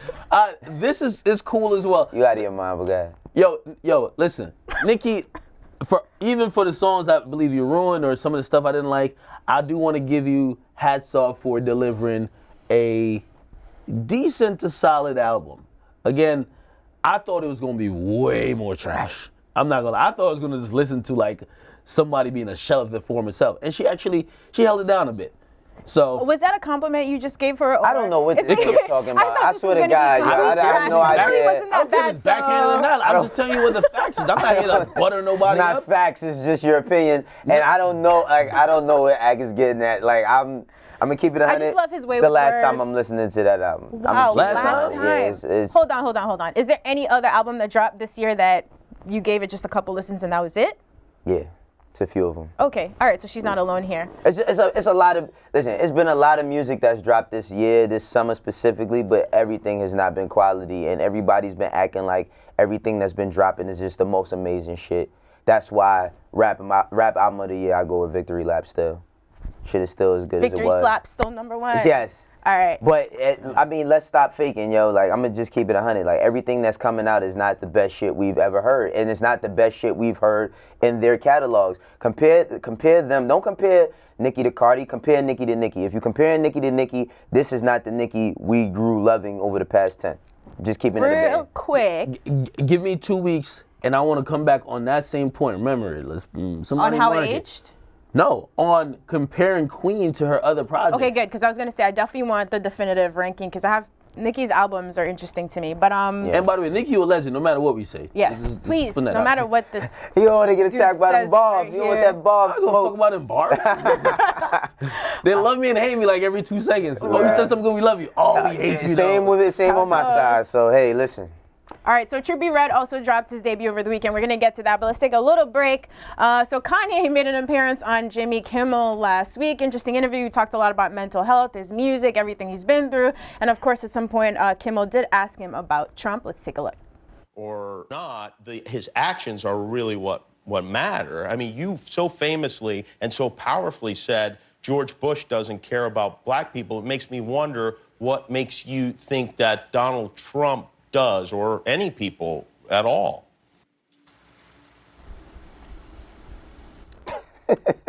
[SPEAKER 2] This is cool as well.
[SPEAKER 3] You out of your mind, but guy.
[SPEAKER 2] Yo, listen, Nikki. Even for the songs I believe you ruined or some of the stuff I didn't like, I do want to give you hats off for delivering a decent to solid album. Again, I thought it was gonna be way more trash. I'm not gonna. I thought I was gonna just listen to like somebody being a shell of the former self, and she held it down a bit. So
[SPEAKER 1] was that a compliment you just gave her? Or
[SPEAKER 3] I don't know what this is talking about. I swear to God, I have no idea.
[SPEAKER 1] It really wasn't that bad.
[SPEAKER 2] It's backhanded or not. I'm just telling you what the facts is. I'm not here to butter nobody
[SPEAKER 3] It's not
[SPEAKER 2] up.
[SPEAKER 3] facts. It's just your opinion, and I don't know. Like I don't know what Ag is getting at. Like I'm gonna keep it 100.
[SPEAKER 1] I just love his way
[SPEAKER 3] It's the
[SPEAKER 1] with
[SPEAKER 3] last time
[SPEAKER 1] words.
[SPEAKER 3] I'm listening to that album.
[SPEAKER 1] Wow,
[SPEAKER 2] last time?
[SPEAKER 3] Yeah, it's,
[SPEAKER 1] Hold on. Is there any other album that dropped this year that you gave it just a couple listens and that was it?
[SPEAKER 3] yeah, it's a few of them.
[SPEAKER 1] Okay, all right, so she's not alone here.
[SPEAKER 3] It's a lot of, listen, it's been a lot of music that's dropped this year, this summer specifically, but everything has not been quality, and everybody's been acting like everything that's been dropping is just the most amazing shit. That's why rap album of the year, I go with Victory Lap still. Shit is still as good as it was.
[SPEAKER 1] Victory Slap still number one?
[SPEAKER 3] Yes.
[SPEAKER 1] All right.
[SPEAKER 3] But, I mean, let's stop faking, yo. Like, I'm going to just keep it 100. Like, everything that's coming out is not the best shit we've ever heard. And it's not the best shit we've heard in their catalogs. Compare them. Don't compare Nicki to Cardi. Compare Nicki to Nicki. If you're comparing Nicki to Nicki, this is not the Nicki we grew loving over the past 10. Just keeping it a band.
[SPEAKER 1] Real quick.
[SPEAKER 2] Give me 2 weeks, and I want to come back on that same point. Remember,
[SPEAKER 1] On how it aged?
[SPEAKER 2] No, on comparing Queen to her other projects.
[SPEAKER 1] Okay, good, because I was going to say, I definitely want the definitive ranking, because Nicki's albums are interesting to me, but
[SPEAKER 2] And by the way, Nicki, you a legend, no matter what we say.
[SPEAKER 1] yes, please, no matter what this.
[SPEAKER 3] You don't want to get attacked by them
[SPEAKER 1] says
[SPEAKER 3] bobs.
[SPEAKER 1] right
[SPEAKER 3] You don't want
[SPEAKER 1] here.
[SPEAKER 3] that bob
[SPEAKER 2] I don't fuck
[SPEAKER 3] smoke.
[SPEAKER 2] about them bars. They love me and hate me like every 2 seconds. Oh, you said something good, we love you. Oh, we hate you.
[SPEAKER 3] Same
[SPEAKER 2] though.
[SPEAKER 3] with it, same
[SPEAKER 1] How
[SPEAKER 3] on my
[SPEAKER 1] it goes.
[SPEAKER 3] side. So, hey, listen.
[SPEAKER 1] All right, so Trippie Redd also dropped his debut over the weekend. We're going to get to that, but let's take a little break. So Kanye made an appearance on Jimmy Kimmel last week. Interesting interview. He talked a lot about mental health, his music, everything he's been through. And of course, at some point, Kimmel did ask him about Trump. Let's take a look.
[SPEAKER 6] Or not, his actions are really what matter. I mean, you so famously and so powerfully said George Bush doesn't care about black people. It makes me wonder what makes you think that Donald Trump does, or any people at all.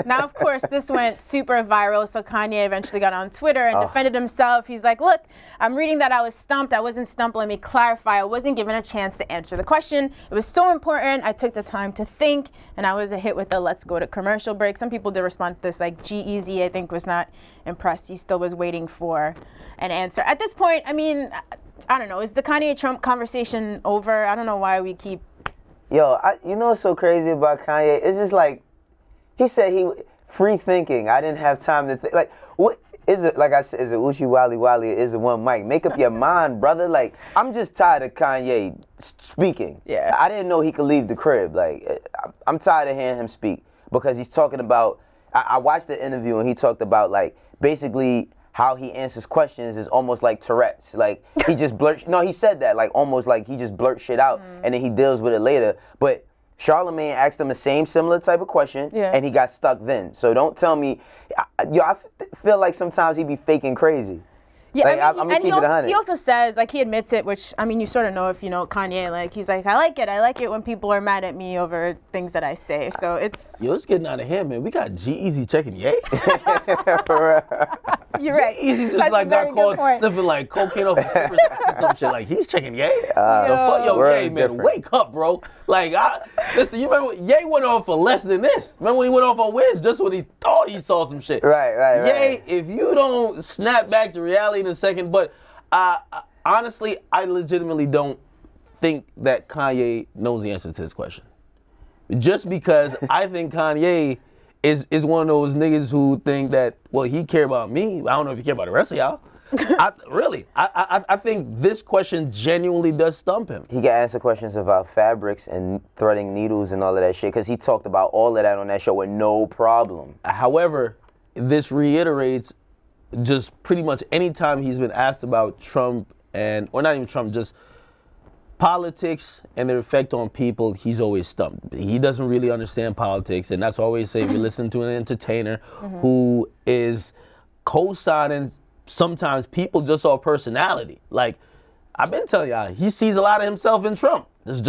[SPEAKER 1] Now, of course, this went super viral, so Kanye eventually got on Twitter and defended himself. He's like, look, I'm reading that I was stumped. I wasn't stumped. Let me clarify. I wasn't given a chance to answer the question. It was so important. I took the time to think, and I was a hit with the let's go to commercial break. Some people did respond to this, like G-Eazy, I think, was not impressed. He still was waiting for an answer. At this point, I mean, I don't know. Is the Kanye-Trump conversation over? I don't know why we keep...
[SPEAKER 3] Yo, you know what's so crazy about Kanye? It's just like, he said free thinking. I didn't have time to think. Like, what is it? Like I said, is it Uchi Wally Wally? Is it one mic? Make up your mind, brother. Like, I'm just tired of Kanye speaking.
[SPEAKER 1] Yeah.
[SPEAKER 3] I didn't know he could leave the crib. Like, I'm tired of hearing him speak because he's talking about. I watched the interview and he talked about like basically how he answers questions is almost like Tourette's. Like he just blurts. No, he said that like almost like he just blurts shit out and then he deals with it later. But Charlamagne asked him the same similar type of question and he got stuck then. So don't tell me. I feel like sometimes he be faking crazy.
[SPEAKER 1] Yeah,
[SPEAKER 3] like,
[SPEAKER 1] I mean,
[SPEAKER 3] I'm gonna keep it 100.
[SPEAKER 1] He also says, like, he admits it, which, I mean, you sort of know if you know Kanye, like, he's like, I like it when people are mad at me over things that I say, so it's...
[SPEAKER 2] Yo, it's getting out of hand, man. We got G-Eazy checking Ye.
[SPEAKER 1] You're right.
[SPEAKER 2] G-Eazy just like got caught sniffing like cocaine off his strippers or some shit. Like, he's checking Ye. The fuck, yo, Ye, man, different. Wake up, bro. Like, listen, you remember, Ye went off for less than this. Remember when he went off on Wiz just when he thought he saw some shit.
[SPEAKER 3] Right.
[SPEAKER 2] Ye, if you don't snap back to reality in a second, but honestly, I legitimately don't think that Kanye knows the answer to this question. Just because I think Kanye is one of those niggas who think that, well, he care about me. I don't know if he care about the rest of y'all. I think this question genuinely does stump him.
[SPEAKER 3] He can answer questions about fabrics and threading needles and all of that shit because he talked about all of that on that show with no problem.
[SPEAKER 2] However, this reiterates just pretty much any time he's been asked about Trump or not even Trump, just politics and their effect on people, he's always stumped. He doesn't really understand politics, and that's why I always say we listen to an entertainer who is co-signing sometimes people just off personality. Like, I've been telling y'all, he sees a lot of himself in Trump. That's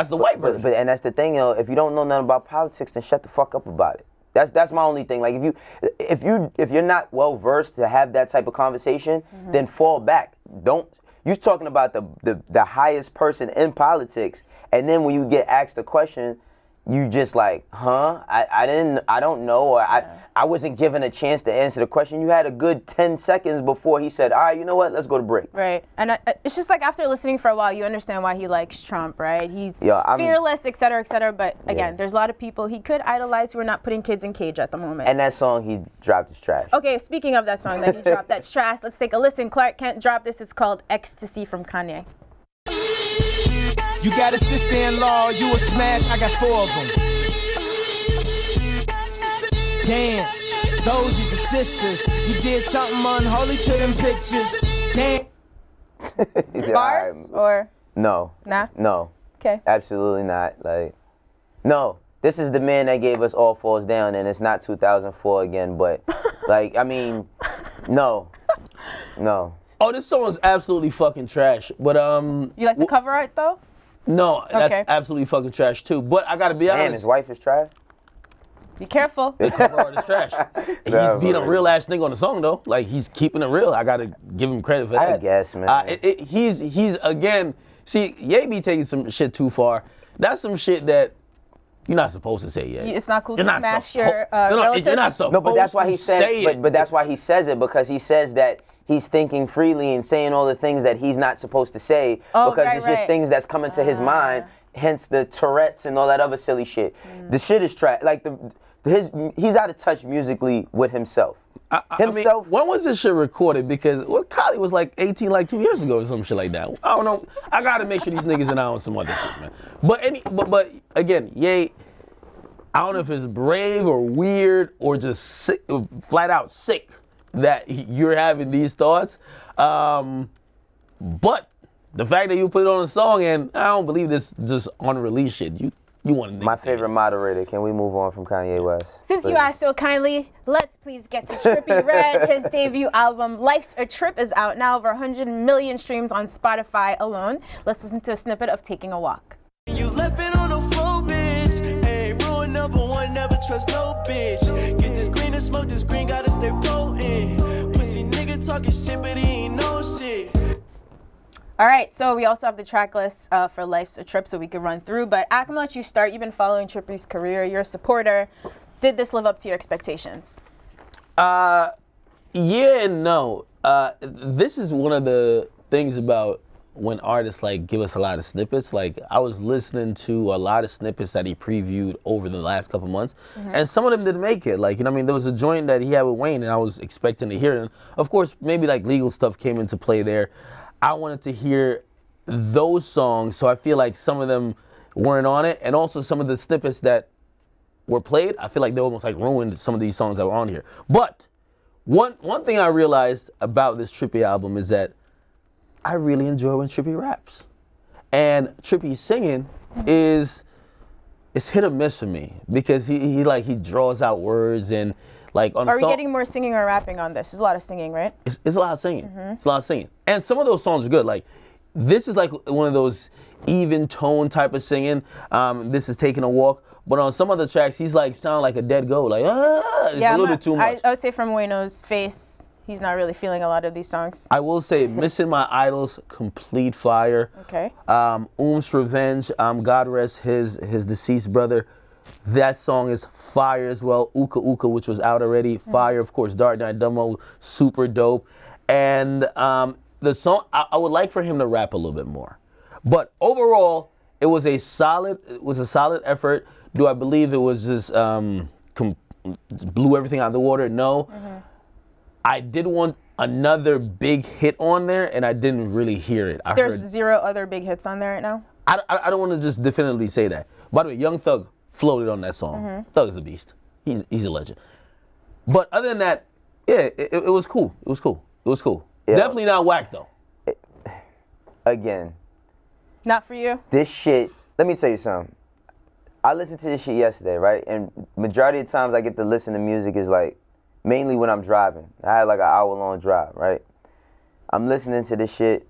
[SPEAKER 2] the white version.
[SPEAKER 3] But and that's the thing, if you don't know nothing about politics, then shut the fuck up about it. That's my only thing. Like if you're not well versed to have that type of conversation, then fall back. You're talking about the highest person in politics, and then when you get asked a question, you just like, I don't know, or I wasn't given a chance to answer the question. You had a good 10 seconds before he said, all right, you know what, let's go to break.
[SPEAKER 1] Right, and it's just like after listening for a while, you understand why he likes Trump, right? He's fearless, et cetera, but again, there's a lot of people he could idolize who are not putting kids in cage at the moment.
[SPEAKER 3] And that song he dropped is trash.
[SPEAKER 1] Okay, speaking of that song that he dropped, that's trash, let's take a listen. Clark Kent dropped this, it's called XTCY from Kanye.
[SPEAKER 5] You got a sister-in-law, you a smash, I got 4 of them. Damn, those is your sisters. You did something unholy to them pictures. Damn.
[SPEAKER 1] Bars or?
[SPEAKER 3] No.
[SPEAKER 1] Nah?
[SPEAKER 3] No.
[SPEAKER 1] Okay.
[SPEAKER 3] Absolutely not. Like, no. This is the man that gave us All Falls Down, and it's not 2004 again, but, like, I mean, no.
[SPEAKER 2] Oh, this song is absolutely fucking trash, but
[SPEAKER 1] You like the cover art, though?
[SPEAKER 2] No, that's absolutely fucking trash too. But I gotta be honest.
[SPEAKER 3] Man, his wife is trash.
[SPEAKER 1] Be careful.
[SPEAKER 2] The cover art is trash. He's being a real ass nigga on the song though. Like he's keeping it real. I gotta give him credit for that.
[SPEAKER 3] I guess, man.
[SPEAKER 2] He's again. See, Ye be taking some shit too far. That's some shit that you're not supposed to say yet.
[SPEAKER 1] It's not cool to smash your relatives.
[SPEAKER 2] You're not supposed
[SPEAKER 3] but that's why he says
[SPEAKER 2] it.
[SPEAKER 3] But that's why he says it, because he says that he's thinking freely and saying all the things that he's not supposed to say because it's just things that's coming to his mind, hence the Tourette's and all that other silly shit. The shit is trash. Like he's out of touch musically with himself.
[SPEAKER 2] I mean, when was this shit recorded? Because Kylie was like 18 like 2 years ago or some shit like that. I don't know. I gotta make sure these niggas and I on some other shit, man. But again, Ye, I don't know if it's brave or weird or just sick, flat out sick that you're having these thoughts. But the fact that you put it on a song, and I don't believe this just unreleased shit. You want to
[SPEAKER 3] My favorite moderator. Can we move on from Kanye West?
[SPEAKER 1] Since you asked so kindly, let's please get to Trippie Redd. His debut album, Life's a Trip, is out now, over 100 million streams on Spotify alone. Let's listen to a snippet of Taking a Walk.
[SPEAKER 5] You left it on the floor, bitch. Hey, rule number 1, never trust no bitch. Get this green and smoke, this green gotta stay potent. Pussy nigga talking shit, but he ain't no shit.
[SPEAKER 1] All right, so we also have the track list for Life's a Trip so we can run through. But I'm going to let you start. You've been following Trippie's career. You're a supporter. Did this live up to your expectations?
[SPEAKER 2] Yeah and no. This is one of the things about when artists like give us a lot of snippets. Like I was listening to a lot of snippets that he previewed over the last couple months, and some of them didn't make it. Like, you know what I mean? There was a joint that he had with Wayne, and I was expecting to hear it. And of course, maybe like legal stuff came into play there. I wanted to hear those songs, so I feel like some of them weren't on it, and also some of the snippets that were played, I feel like they almost like ruined some of these songs that were on here. But one thing I realized about this Trippie album is that I really enjoy when Trippie raps. And Trippie's singing is hit or miss for me because he draws out words and like on.
[SPEAKER 1] Are we getting more singing or rapping on this? There's a lot of singing, right?
[SPEAKER 2] It's a lot of singing. It's a lot of singing, and some of those songs are good. Like this is like one of those even tone type of singing. This is Taking a Walk, but on some other tracks he's like sound like a dead goat. Like it's a little bit too much.
[SPEAKER 1] I would say from Wayno's face, he's not really feeling a lot of these songs.
[SPEAKER 2] I will say Missing My Idols, complete fire.
[SPEAKER 1] Okay.
[SPEAKER 2] Revenge, God rest his deceased brother. That song is fire as well. Uka Uka, which was out already, fire. Of course, Dark Knight Dumbo, super dope. And the song, I would like for him to rap a little bit more. But overall, it was a solid effort. Do I believe it was just blew everything out of the water? No. I did want another big hit on there, and I didn't really hear it.
[SPEAKER 1] There's 0 other big hits on there right now?
[SPEAKER 2] I don't want to just definitively say that. By the way, Young Thug floated on that song. Thug is a beast. He's a legend. But other than that, yeah, it was cool. It was cool. Yeah. Definitely not whack, though.
[SPEAKER 3] Again.
[SPEAKER 1] Not for you?
[SPEAKER 3] This shit, let me tell you something. I listened to this shit yesterday, right? And majority of the times I get to listen to music is like, mainly when I'm driving. I had like an hour-long drive, right? I'm listening to this shit.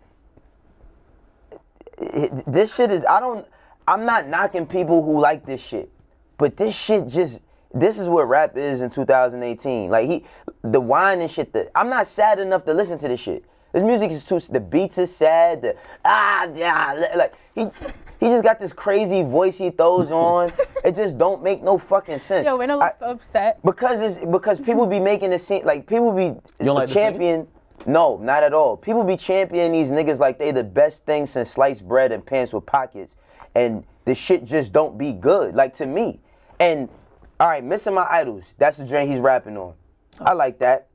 [SPEAKER 3] This shit is, I'm not knocking people who like this shit, but this shit this is what rap is in 2018. Like the whine and shit, I'm not sad enough to listen to this shit. This music is the beats is sad, like he just got this crazy voice he throws on. It just don't make no fucking sense.
[SPEAKER 1] Yo, Wayno looks so upset.
[SPEAKER 3] Because people be making it seem like people be champion. No, not at all. People be championing these niggas like they the best thing since sliced bread and pants with pockets, and the shit just don't be good. Like to me. And all right, Missing My Idols. That's the joint he's rapping on. I like that.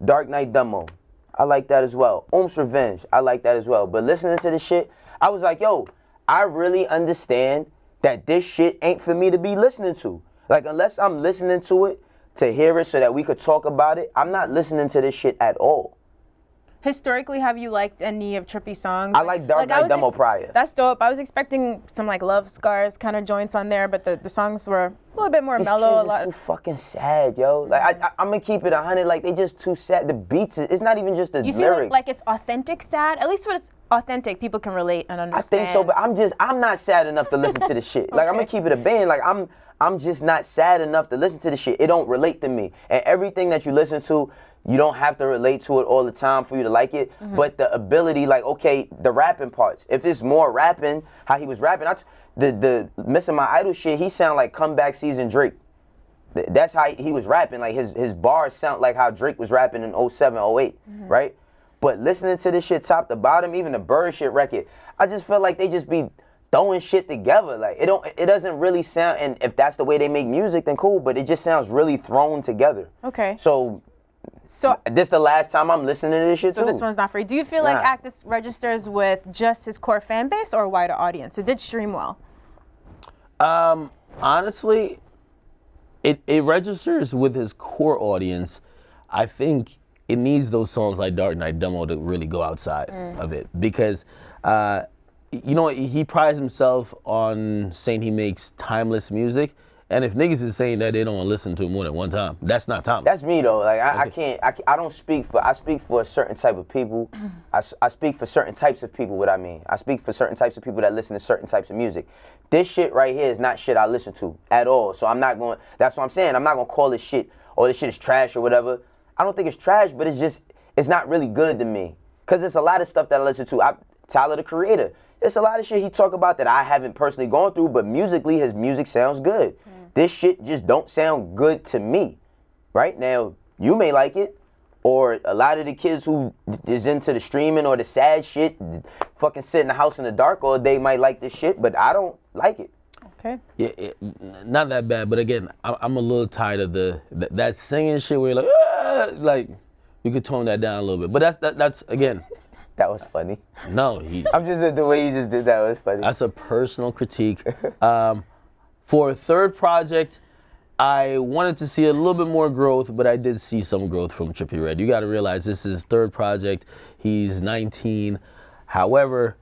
[SPEAKER 3] Dark Knight Dumbo. I like that as well. Revenge. I like that as well. But listening to this shit, I was like, yo, I really understand that this shit ain't for me to be listening to. Like, unless I'm listening to it to hear it so that we could talk about it, I'm not listening to this shit at all.
[SPEAKER 1] Historically, have you liked any of Trippie's songs?
[SPEAKER 3] I like Dark Knight Dumbo prior.
[SPEAKER 1] That's dope. I was expecting some like Love Scars kind of joints on there, but the songs were a little bit more mellow.
[SPEAKER 3] It's too fucking sad, yo. Like I'm gonna keep it 100. Like they just too sad. The beats, it's not even just the lyrics.
[SPEAKER 1] You feel like it's authentic sad? At least when it's authentic, people can relate and understand.
[SPEAKER 3] I think so, but I'm not sad enough to listen to the shit. Like I'm gonna keep it a band. Like I'm just not sad enough to listen to the shit. It don't relate to me. And everything that you listen to, you don't have to relate to it all the time for you to like it. But the ability, like, okay, the rapping parts. If it's more rapping, how he was rapping, the Missing My Idol shit, he sound like comeback season Drake. That's how he was rapping. Like his bars sound like how Drake was rapping in 07, 08, right? But listening to this shit top to bottom, even the Bird shit record, I just feel like they just be throwing shit together. Like it doesn't really sound, and if that's the way they make music, then cool, but it just sounds really thrown together.
[SPEAKER 1] Okay.
[SPEAKER 3] So this the last time I'm listening to this shit too.
[SPEAKER 1] So this one's not for you. Do you feel like Actis registers with just his core fan base or a wider audience? It did stream well.
[SPEAKER 2] Honestly, it registers with his core audience. I think it needs those songs like Dark Knight Dumbo to really go outside of it because he prides himself on saying he makes timeless music. And if niggas is saying that they don't listen to it more than one time, that's not timeless.
[SPEAKER 3] That's me though. Like I don't speak for. I speak for a certain type of people. I speak for certain types of people. What I mean, I speak for certain types of people that listen to certain types of music. This shit right here is not shit I listen to at all. So I'm not going. That's what I'm saying. I'm not gonna call this shit. Oh, this shit is trash or whatever. I don't think it's trash, but it's not really good to me. Cause there's a lot of stuff that I listen to. Tyler the Creator. There's a lot of shit he talk about that I haven't personally gone through, but musically his music sounds good. This shit just don't sound good to me. Right now, you may like it, or a lot of the kids who is into the streaming or the sad shit, fucking sit in the house in the dark all day might like this shit, but I don't like it.
[SPEAKER 1] Okay.
[SPEAKER 2] Yeah, not that bad, but again, I'm a little tired of that singing shit where you're like you could tone that down a little bit. But that's again.
[SPEAKER 3] That was funny.
[SPEAKER 2] No,
[SPEAKER 3] I'm just the way you just did that was funny.
[SPEAKER 2] That's a personal critique. For a third project, I wanted to see a little bit more growth, but I did see some growth from Trippie Redd. You got to realize this is his third project. He's 19. However,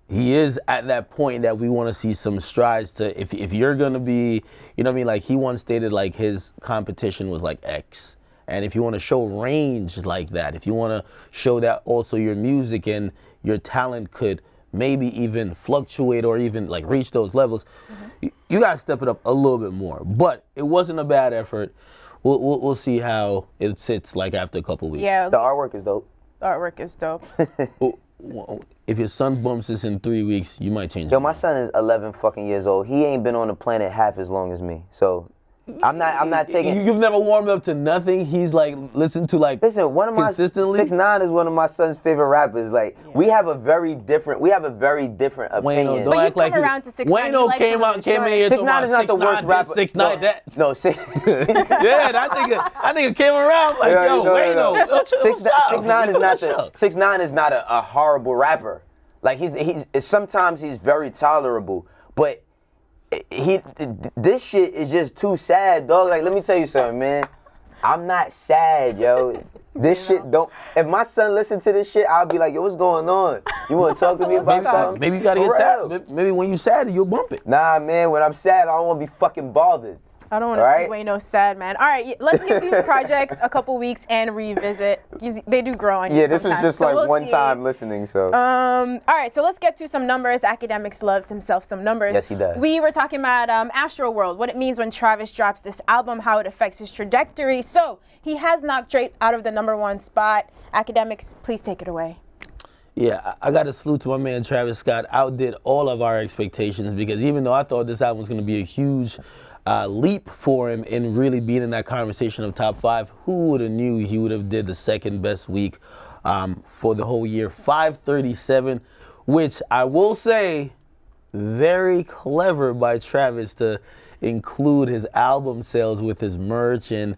[SPEAKER 2] he is at that point that we want to see some strides to, if you're going to be, you know what I mean? Like he once stated like his competition was like X. And if you want to show range like that, if you want to show that also your music and your talent could maybe even fluctuate or even like reach those levels, you got to step it up a little bit more. But it wasn't a bad effort. We'll see how it sits like after a couple weeks.
[SPEAKER 1] Yeah.
[SPEAKER 3] The artwork is dope.
[SPEAKER 1] The artwork is dope.
[SPEAKER 2] If your son bumps this in 3 weeks, you might change.
[SPEAKER 3] Yo, my son is 11 fucking years old. He ain't been on the planet half as long as me. So I'm not taking.
[SPEAKER 2] You've never warmed up to nothing. He's like listen to like.
[SPEAKER 3] Listen, one of my
[SPEAKER 2] consistently.
[SPEAKER 3] 6ix9ine is one of my son's favorite rappers. Like we have a very different
[SPEAKER 2] Wayno,
[SPEAKER 3] opinion.
[SPEAKER 2] don't act like
[SPEAKER 1] come around to 6ix9ine,
[SPEAKER 2] Wayno
[SPEAKER 1] you like
[SPEAKER 2] came
[SPEAKER 1] some of
[SPEAKER 2] out,
[SPEAKER 1] his
[SPEAKER 2] came in here.
[SPEAKER 3] 6ix9ine is not the worst rapper.
[SPEAKER 2] 6ix9ine that.
[SPEAKER 3] No, six.
[SPEAKER 2] Yeah, that nigga came around like, yo, Wayno. What's up?
[SPEAKER 3] 6ix9ine is not a horrible rapper. Like he's sometimes he's very tolerable, but this shit is just too sad, dog. Like let me tell you something, man. I'm not sad, yo. This shit don't. If my son listened to this shit, I'll be like, yo, what's going on? You want to talk to me about something?
[SPEAKER 2] Maybe you gotta get sad. Maybe when you sad, you'll bump it.
[SPEAKER 3] Nah, man. When I'm sad, I don't want to be fucking bothered.
[SPEAKER 1] I don't want to see Wayno sad, man. All right, let's give these projects a couple weeks and revisit. They do grow on you.
[SPEAKER 3] Yeah, this was just
[SPEAKER 1] so
[SPEAKER 3] like
[SPEAKER 1] we'll
[SPEAKER 3] one
[SPEAKER 1] see.
[SPEAKER 3] time listening, so.
[SPEAKER 1] All right, so let's get to some numbers. Akademiks loves himself some numbers.
[SPEAKER 3] Yes, he does.
[SPEAKER 1] We were talking about Astroworld, what it means when Travis drops this album, how it affects his trajectory. So he has knocked Drake out of the #1 spot. Akademiks, please take it away.
[SPEAKER 2] Yeah, I got to salute to my man Travis Scott. Outdid all of our expectations because even though I thought this album was going to be a huge leap for him in really being in that conversation of top 5, who would have knew he would have did the second best week for the whole year, 537, which I will say, very clever by Travis to include his album sales with his merch, and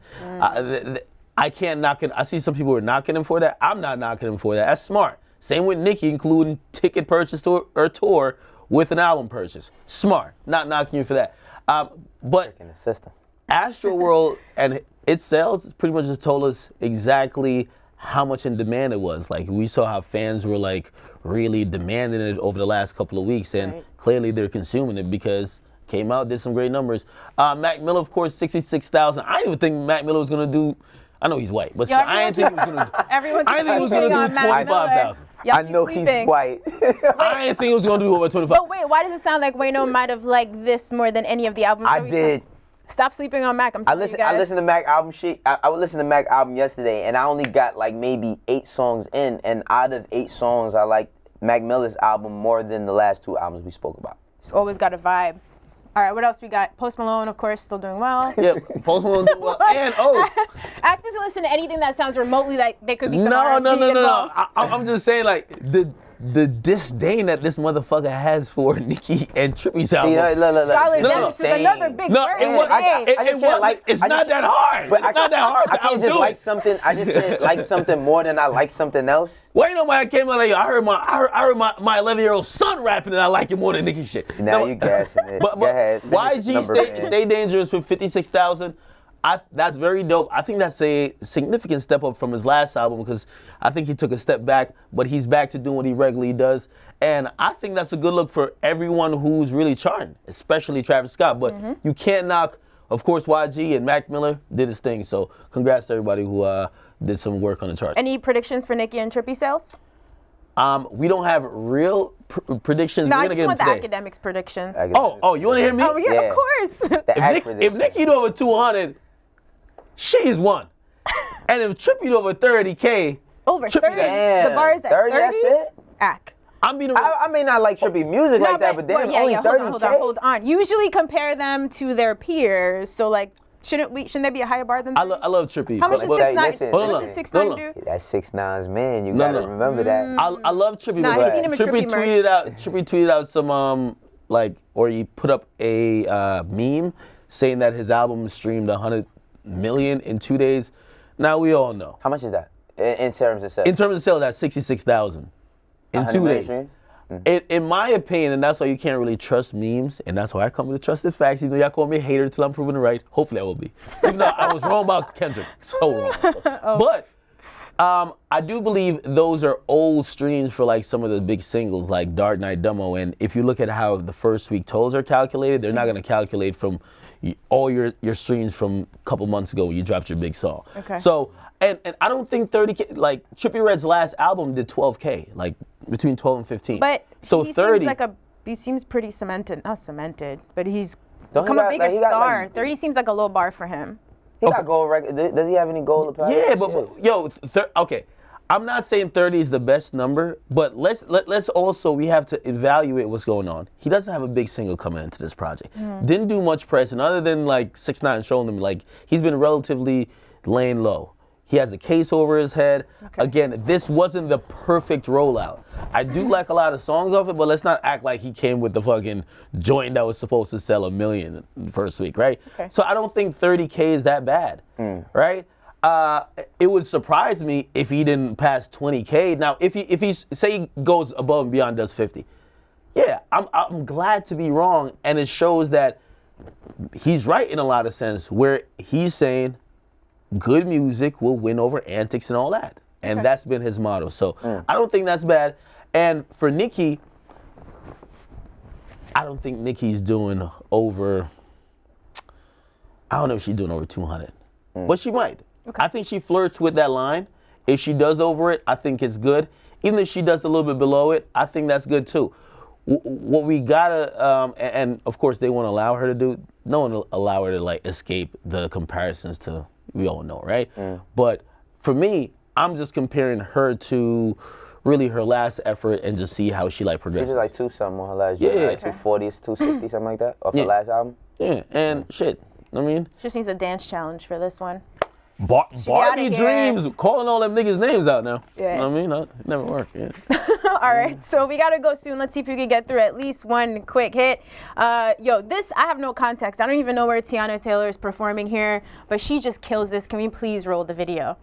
[SPEAKER 2] I can't knock it. I see some people are knocking him for that. I'm not knocking him for that. That's smart. Same with Nikki, including ticket purchase or tour with an album purchase. Smart. Not knocking you for that. But
[SPEAKER 3] In the system.
[SPEAKER 2] Astroworld and its sales pretty much just told us exactly how much in demand it was. Like we saw how fans were like really demanding it over the last couple of weeks, and clearly they're consuming it because came out, did some great numbers. Mac Miller, of course, 66,000. I didn't even think Mac Miller was gonna do. I know he's white, but I didn't think he was gonna.
[SPEAKER 1] Everyone
[SPEAKER 2] I didn't think he was gonna do 25,000.
[SPEAKER 3] I know he's white.
[SPEAKER 2] I didn't think he was gonna do over 25.
[SPEAKER 1] But wait, why does it sound like Wayno might have liked this more than any of the albums?
[SPEAKER 3] I did.
[SPEAKER 1] Stop sleeping on Mac.
[SPEAKER 3] I listened to Mac album shit. I would listen to Mac album yesterday, and I only got like maybe 8 songs in, and out of 8 songs, I liked Mac Miller's album more than the last 2 albums we spoke about.
[SPEAKER 1] It's always got a vibe. All right, what else we got? Post Malone, of course, still doing well.
[SPEAKER 2] Yeah, Post Malone doing well. And
[SPEAKER 1] Act doesn't listen to anything that sounds remotely like they could be some
[SPEAKER 2] No.
[SPEAKER 1] involved.
[SPEAKER 2] I'm just saying, like, the disdain that this motherfucker has for Nicki and Trippie's album.
[SPEAKER 1] Scarlett Dennis is another big word.
[SPEAKER 2] It's not that hard.
[SPEAKER 3] But
[SPEAKER 2] it's not that hard to
[SPEAKER 3] I can't just
[SPEAKER 2] outdo
[SPEAKER 3] like
[SPEAKER 2] it.
[SPEAKER 3] something. I just can't like something more than I like something else.
[SPEAKER 2] Wayno might have came out like, I heard my 11-year-old son rapping and I like it more than Nicki shit.
[SPEAKER 3] See, now you gassing it.
[SPEAKER 2] But
[SPEAKER 3] Go ahead.
[SPEAKER 2] YG Stay Dangerous with 56,000. That's very dope. I think that's a significant step up from his last album because I think he took a step back, but he's back to doing what he regularly does. And I think that's a good look for everyone who's really charting, especially Travis Scott. But you can't knock, of course, YG and Mac Miller did his thing. So congrats to everybody who did some work on the charts.
[SPEAKER 1] Any predictions for Nicki and Trippie sales?
[SPEAKER 2] We don't have real predictions.
[SPEAKER 1] No,
[SPEAKER 2] We're
[SPEAKER 1] I
[SPEAKER 2] gonna
[SPEAKER 1] just want the
[SPEAKER 2] get them today.
[SPEAKER 1] Akademiks predictions.
[SPEAKER 2] Oh, you want to hear me?
[SPEAKER 1] Oh, yeah, of course.
[SPEAKER 2] If Nicki do over 200, she is one. And if Trippie do over 30K,
[SPEAKER 1] over 30?
[SPEAKER 3] Damn.
[SPEAKER 1] The bar is at 30?
[SPEAKER 3] That's it?
[SPEAKER 1] Ack.
[SPEAKER 2] I
[SPEAKER 3] may not like Trippie music like that, but damn, only 30K?
[SPEAKER 1] Hold on. Usually compare them to their peers, so like, shouldn't there be a higher bar than that?
[SPEAKER 2] I love Trippie.
[SPEAKER 1] How much is 6ix9ine?
[SPEAKER 2] Hold on.
[SPEAKER 1] How much did 6ix9ine do?
[SPEAKER 3] That's 6ix9ine's man. You gotta remember that.
[SPEAKER 2] I love Trippie.
[SPEAKER 1] Nah,
[SPEAKER 2] but
[SPEAKER 1] I've seen him in Trippie
[SPEAKER 2] Trippie tweeted out some or he put up a meme saying that his album streamed 100 million in 2 days. Now we all know.
[SPEAKER 3] How much is that in terms of sales?
[SPEAKER 2] In terms of sales, that's 66,000 in 2 days. In my opinion, and that's why you can't really trust memes, and that's why I come with the trusted facts. Even though y'all call me a hater till I'm proven right. Hopefully I will be. Even though I was wrong about Kendrick, so wrong. But I do believe those are old streams for like some of the big singles like Dark Knight Demo. And if you look at how the first week totals are calculated, they're not going to calculate from all your streams from a couple months ago when you dropped your big song.
[SPEAKER 1] Okay.
[SPEAKER 2] So, and I don't think 30K, like Trippie Redd's last album did 12K, like between 12 and 15.
[SPEAKER 1] But
[SPEAKER 2] so
[SPEAKER 1] he
[SPEAKER 2] 30,
[SPEAKER 1] seems like he seems pretty cemented, not cemented, but he's
[SPEAKER 3] Don't he
[SPEAKER 1] become a
[SPEAKER 3] got-
[SPEAKER 1] bigger
[SPEAKER 3] like, he got,
[SPEAKER 1] star.
[SPEAKER 3] like-
[SPEAKER 1] 30 seems like a low bar for him.
[SPEAKER 3] He got gold record. Does he have any gold?
[SPEAKER 2] Yeah, but yo, okay. I'm not saying 30 is the best number, but let's also, we have to evaluate what's going on. He doesn't have a big single coming into this project. Didn't do much pressing other than like 6ix9ine showing him, like he's been relatively laying low. He has a case over his head.
[SPEAKER 1] Okay.
[SPEAKER 2] Again, this wasn't the perfect rollout. I do like a lot of songs off it, but let's not act like he came with the fucking joint that was supposed to sell 1 million the first week, right?
[SPEAKER 1] Okay.
[SPEAKER 2] So I don't think 30K is that bad, right? It would surprise me if he didn't pass 20K. Now, if he say he goes above and beyond, does 50, yeah, I'm glad to be wrong, and it shows that he's right in a lot of sense, where he's saying good music will win over antics and all that, and that's been his motto. So I don't think that's bad. And for Nikki, I don't think Nikki's doing over. I don't know if she's doing over 200, but she might. I think she flirts with that line. If she does over it, I think it's good. Even if she does a little bit below it, I think that's good too. What we gotta, and of course they won't allow her to do, no one will allow her to like escape the comparisons to, we all know, right? But for me, I'm just comparing her to really her last effort and just see how she like
[SPEAKER 3] She
[SPEAKER 2] progresses.
[SPEAKER 3] did like 2 something on her last
[SPEAKER 2] Yeah.
[SPEAKER 3] year. Like 240, 260, something like that, off
[SPEAKER 2] Yeah.
[SPEAKER 3] her last album.
[SPEAKER 2] Yeah, and shit, I mean,
[SPEAKER 1] Just needs a dance challenge for this one.
[SPEAKER 2] Barbie
[SPEAKER 1] outta here.
[SPEAKER 2] Dreams, calling all them niggas' names out now.
[SPEAKER 1] Yeah.
[SPEAKER 2] You know what I mean? It never worked, yeah.
[SPEAKER 1] All right, so we gotta go soon. Let's see if we can get through at least one quick hit. This, I have no context. I don't even know where Tiana Taylor is performing here, but she just kills this. Can we please roll the video?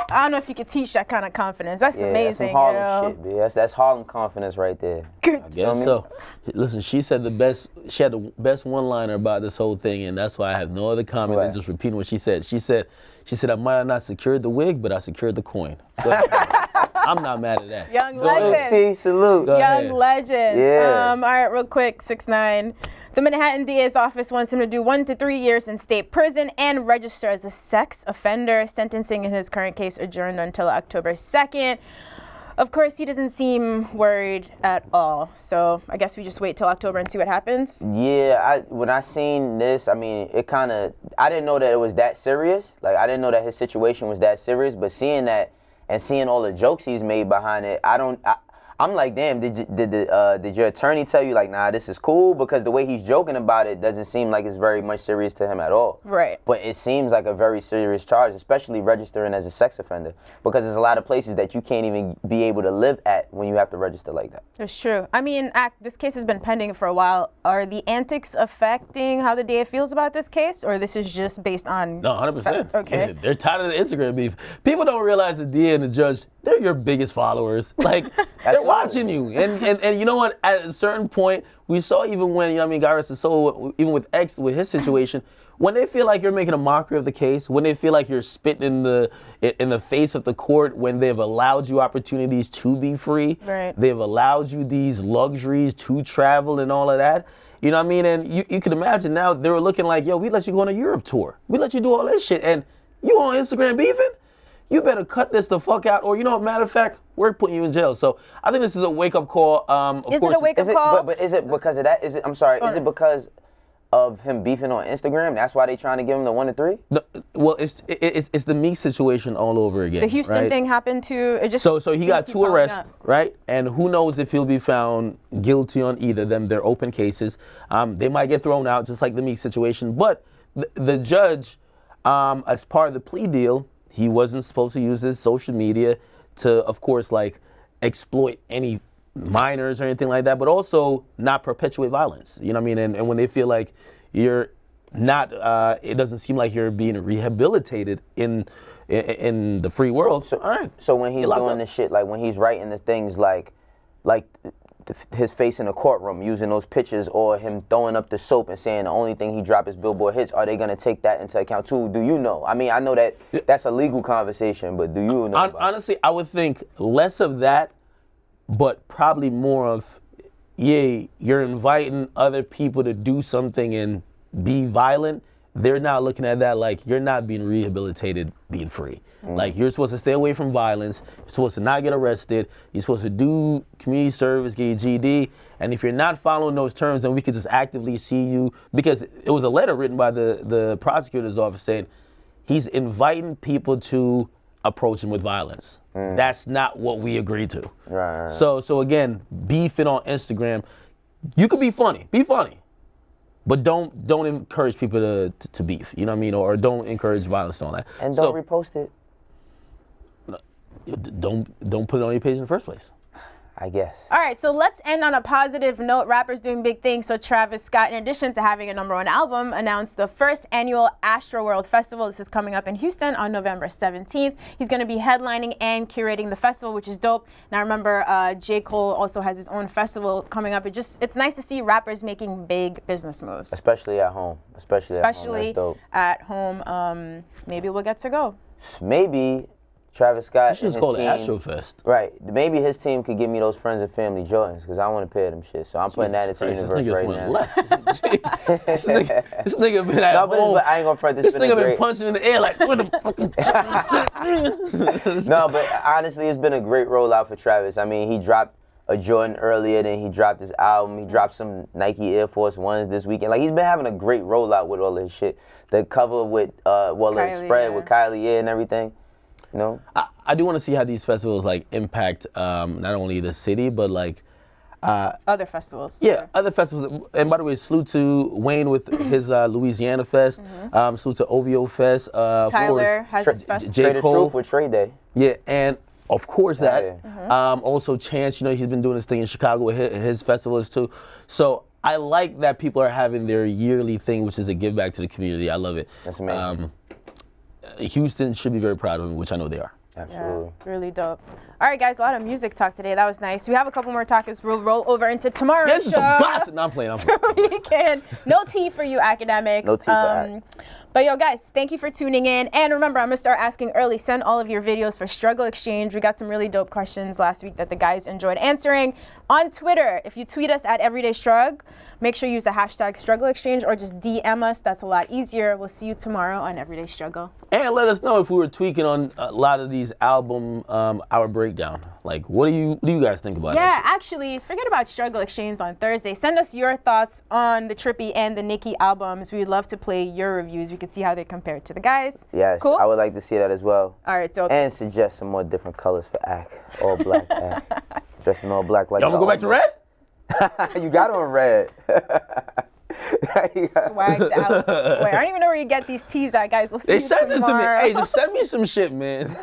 [SPEAKER 1] I don't know if you could teach that kind of confidence. That's amazing.
[SPEAKER 3] That's some Harlem shit, B. That's Harlem confidence right there.
[SPEAKER 2] I guess so. Listen, she had the best one-liner about this whole thing, and that's why I have no other comment than just repeating what she said. She said, I might have not secured the wig, but I secured the coin. I'm not mad at that.
[SPEAKER 1] Young
[SPEAKER 2] Go ahead.
[SPEAKER 1] legend.
[SPEAKER 3] Salute.
[SPEAKER 2] Go
[SPEAKER 1] Young
[SPEAKER 2] ahead.
[SPEAKER 1] legends.
[SPEAKER 3] Yeah.
[SPEAKER 1] All right, real quick, 6ix9ine. The Manhattan DA's office wants him to do 1 to 3 years in state prison and register as a sex offender. Sentencing in his current case adjourned until October 2nd. Of course, he doesn't seem worried at all. So I guess we just wait till October and see what happens.
[SPEAKER 3] Yeah, when I seen this, I mean, I didn't know that it was that serious. Like, I didn't know that his situation was that serious, but seeing that and seeing all the jokes he's made behind it, I'm like, damn, did your attorney tell you, like, nah, this is cool? Because the way he's joking about it doesn't seem like it's very much serious to him at all.
[SPEAKER 1] Right.
[SPEAKER 3] But it seems like a very serious charge, especially registering as a sex offender. Because there's a lot of places that you can't even be able to live at when you have to register like that.
[SPEAKER 1] It's true. I mean, this case has been pending for a while. Are the antics affecting how the DA feels about this case? Or this is just based on...
[SPEAKER 2] No, 100%.
[SPEAKER 1] Okay.
[SPEAKER 2] Yeah, they're tired of the Instagram beef. People don't realize the DA and the judge, they're your biggest followers. Like, they're watching you. And you know what? At a certain point, we saw even when, you know what I mean, God rest his soul, even with X, with his situation, when they feel like you're making a mockery of the case, when they feel like you're spitting in the face of the court, when they've allowed you opportunities to be free,
[SPEAKER 1] right.
[SPEAKER 2] They've allowed you these luxuries to travel and all of that, you know what I mean? And you can imagine now they were looking like, yo, we let you go on a Europe tour. We let you do all this shit. And you on Instagram beefing? You better cut this the fuck out, or, you know, matter of fact, we're putting you in jail. So I think this is a wake-up call.
[SPEAKER 1] Is it a wake-up call?
[SPEAKER 3] But is it because of that? I'm sorry, is it because of him beefing on Instagram? That's why they trying to give him the 1 to 3?
[SPEAKER 2] No, well, it's the Meek situation all over again.
[SPEAKER 1] The Houston
[SPEAKER 2] right?
[SPEAKER 1] thing happened too. It just
[SPEAKER 2] So he got
[SPEAKER 1] keep
[SPEAKER 2] 2
[SPEAKER 1] piling
[SPEAKER 2] arrests,
[SPEAKER 1] up.
[SPEAKER 2] right? And who knows if he'll be found guilty on either of them. They're open cases. They might get thrown out, just like the Meek situation. But the judge, as part of the plea deal, he wasn't supposed to use his social media to, of course, like exploit any minors or anything like that, but also not perpetuate violence. You know what I mean? And when they feel like you're not, it doesn't seem like you're being rehabilitated in the free world.
[SPEAKER 3] So,
[SPEAKER 2] all right.
[SPEAKER 3] So when he's
[SPEAKER 2] You're locked
[SPEAKER 3] doing
[SPEAKER 2] up.
[SPEAKER 3] this shit, like when he's writing the things like his face in the courtroom, using those pictures, or him throwing up the soap and saying the only thing he dropped is Billboard hits, are they gonna take that into account too? Do you know? I mean, I know that that's a legal conversation, but do you know?
[SPEAKER 2] Honestly, I would think less of that, but probably more of, yeah, you're inviting other people to do something and be violent. They're not looking at that like you're not being rehabilitated being free. Like, you're supposed to stay away from violence. You're supposed to not get arrested. You're supposed to do community service, get your GED. And if you're not following those terms, then we could just actively see you, because it was a letter written by the prosecutor's office saying he's inviting people to approach him with violence. That's not what we agreed to.
[SPEAKER 3] Right.
[SPEAKER 2] So again, beefing on Instagram, you could be funny, but don't encourage people to beef. You know what I mean? Or don't encourage violence and all that.
[SPEAKER 3] And don't repost it.
[SPEAKER 2] Don't put it on your page in the first place.
[SPEAKER 3] I guess.
[SPEAKER 1] All right, so let's end on a positive note. Rappers doing big things. So Travis Scott, in addition to having a #1 album, announced the first annual Astroworld Festival. This is coming up in Houston on November 17th. He's going to be headlining and curating the festival, which is dope. Now remember, J. Cole also has his own festival coming up. It's nice to see rappers making big business moves.
[SPEAKER 3] Especially at home. Especially at home. That's dope.
[SPEAKER 1] At home. Maybe we'll get to go.
[SPEAKER 3] Maybe Travis Scott
[SPEAKER 2] You should
[SPEAKER 3] and
[SPEAKER 2] just
[SPEAKER 3] his
[SPEAKER 2] call it
[SPEAKER 3] team,
[SPEAKER 2] Astrofest.
[SPEAKER 3] right? Maybe his team could give me those friends and family Jordans, because I want to pair them shit. So I'm putting that into the
[SPEAKER 2] This
[SPEAKER 3] universe
[SPEAKER 2] nigga
[SPEAKER 3] right
[SPEAKER 2] went
[SPEAKER 3] now.
[SPEAKER 2] left. this nigga been at
[SPEAKER 3] No, but
[SPEAKER 2] home.
[SPEAKER 3] I ain't gonna front.
[SPEAKER 2] This nigga been
[SPEAKER 3] great.
[SPEAKER 2] punching in the air like, what the fucking
[SPEAKER 3] No, but honestly, it's been a great rollout for Travis. I mean, he dropped a Jordan earlier, then he dropped his album. He dropped some Nike Air Force Ones this weekend. Like, he's been having a great rollout with all his shit. The cover with, the spread with Kylie and everything. You know?
[SPEAKER 2] I do want to see how these festivals like impact not only the city, but like
[SPEAKER 1] Other festivals.
[SPEAKER 2] yeah, other festivals. And by the way, salute to Wayne with his Louisiana Fest. Salute to OVO Fest.
[SPEAKER 1] Tyler has his festival.
[SPEAKER 2] J.
[SPEAKER 3] Trade the
[SPEAKER 2] Cole.
[SPEAKER 3] Truth with Trade Day.
[SPEAKER 2] Yeah, and of course that.
[SPEAKER 3] Yeah.
[SPEAKER 2] Also Chance, you know, he's been doing his thing in Chicago with his festivals too. So I like that people are having their yearly thing, which is a give back to the community. I love it.
[SPEAKER 3] That's amazing.
[SPEAKER 2] Houston should be very proud of him, which I know they are.
[SPEAKER 3] Absolutely.
[SPEAKER 1] Yeah, really dope. All right, guys, a lot of music talk today. That was nice. We have a couple more topics. We'll roll over into tomorrow's
[SPEAKER 2] Get
[SPEAKER 1] show.
[SPEAKER 2] some gossip. No, I'm playing.
[SPEAKER 1] We can. No tea for you, academics.
[SPEAKER 3] No tea for Ac.
[SPEAKER 1] But yo, guys, thank you for tuning in. And remember, I'm gonna start asking early. Send all of your videos for Struggle Exchange. We got some really dope questions last week that the guys enjoyed answering. On Twitter, if you tweet us at EverydayStrug, make sure you use the hashtag Struggle Exchange or just DM us. That's a lot easier. We'll see you tomorrow on Everyday Struggle.
[SPEAKER 2] And let us know if we were tweaking on a lot of these album our breakdown. Like, what do you guys think about it?
[SPEAKER 1] Yeah, actually, forget about Struggle Exchange on Thursday. Send us your thoughts on the Trippi and the Nikki albums. We'd love to play your reviews. We could see how they compare to the guys.
[SPEAKER 3] Yes,
[SPEAKER 1] Cool?
[SPEAKER 3] I would like to see that as well.
[SPEAKER 1] All right, dope.
[SPEAKER 3] And suggest some more different colors for Act. All black Act. Dressing all black like
[SPEAKER 2] Y'all wanna go back to red?
[SPEAKER 3] You got on red.
[SPEAKER 1] Swagged out square. I don't even know where you get these teas at, guys. We'll see
[SPEAKER 2] They
[SPEAKER 1] you
[SPEAKER 2] sent it to me.
[SPEAKER 1] tomorrow.
[SPEAKER 2] Hey, just send me some shit, man.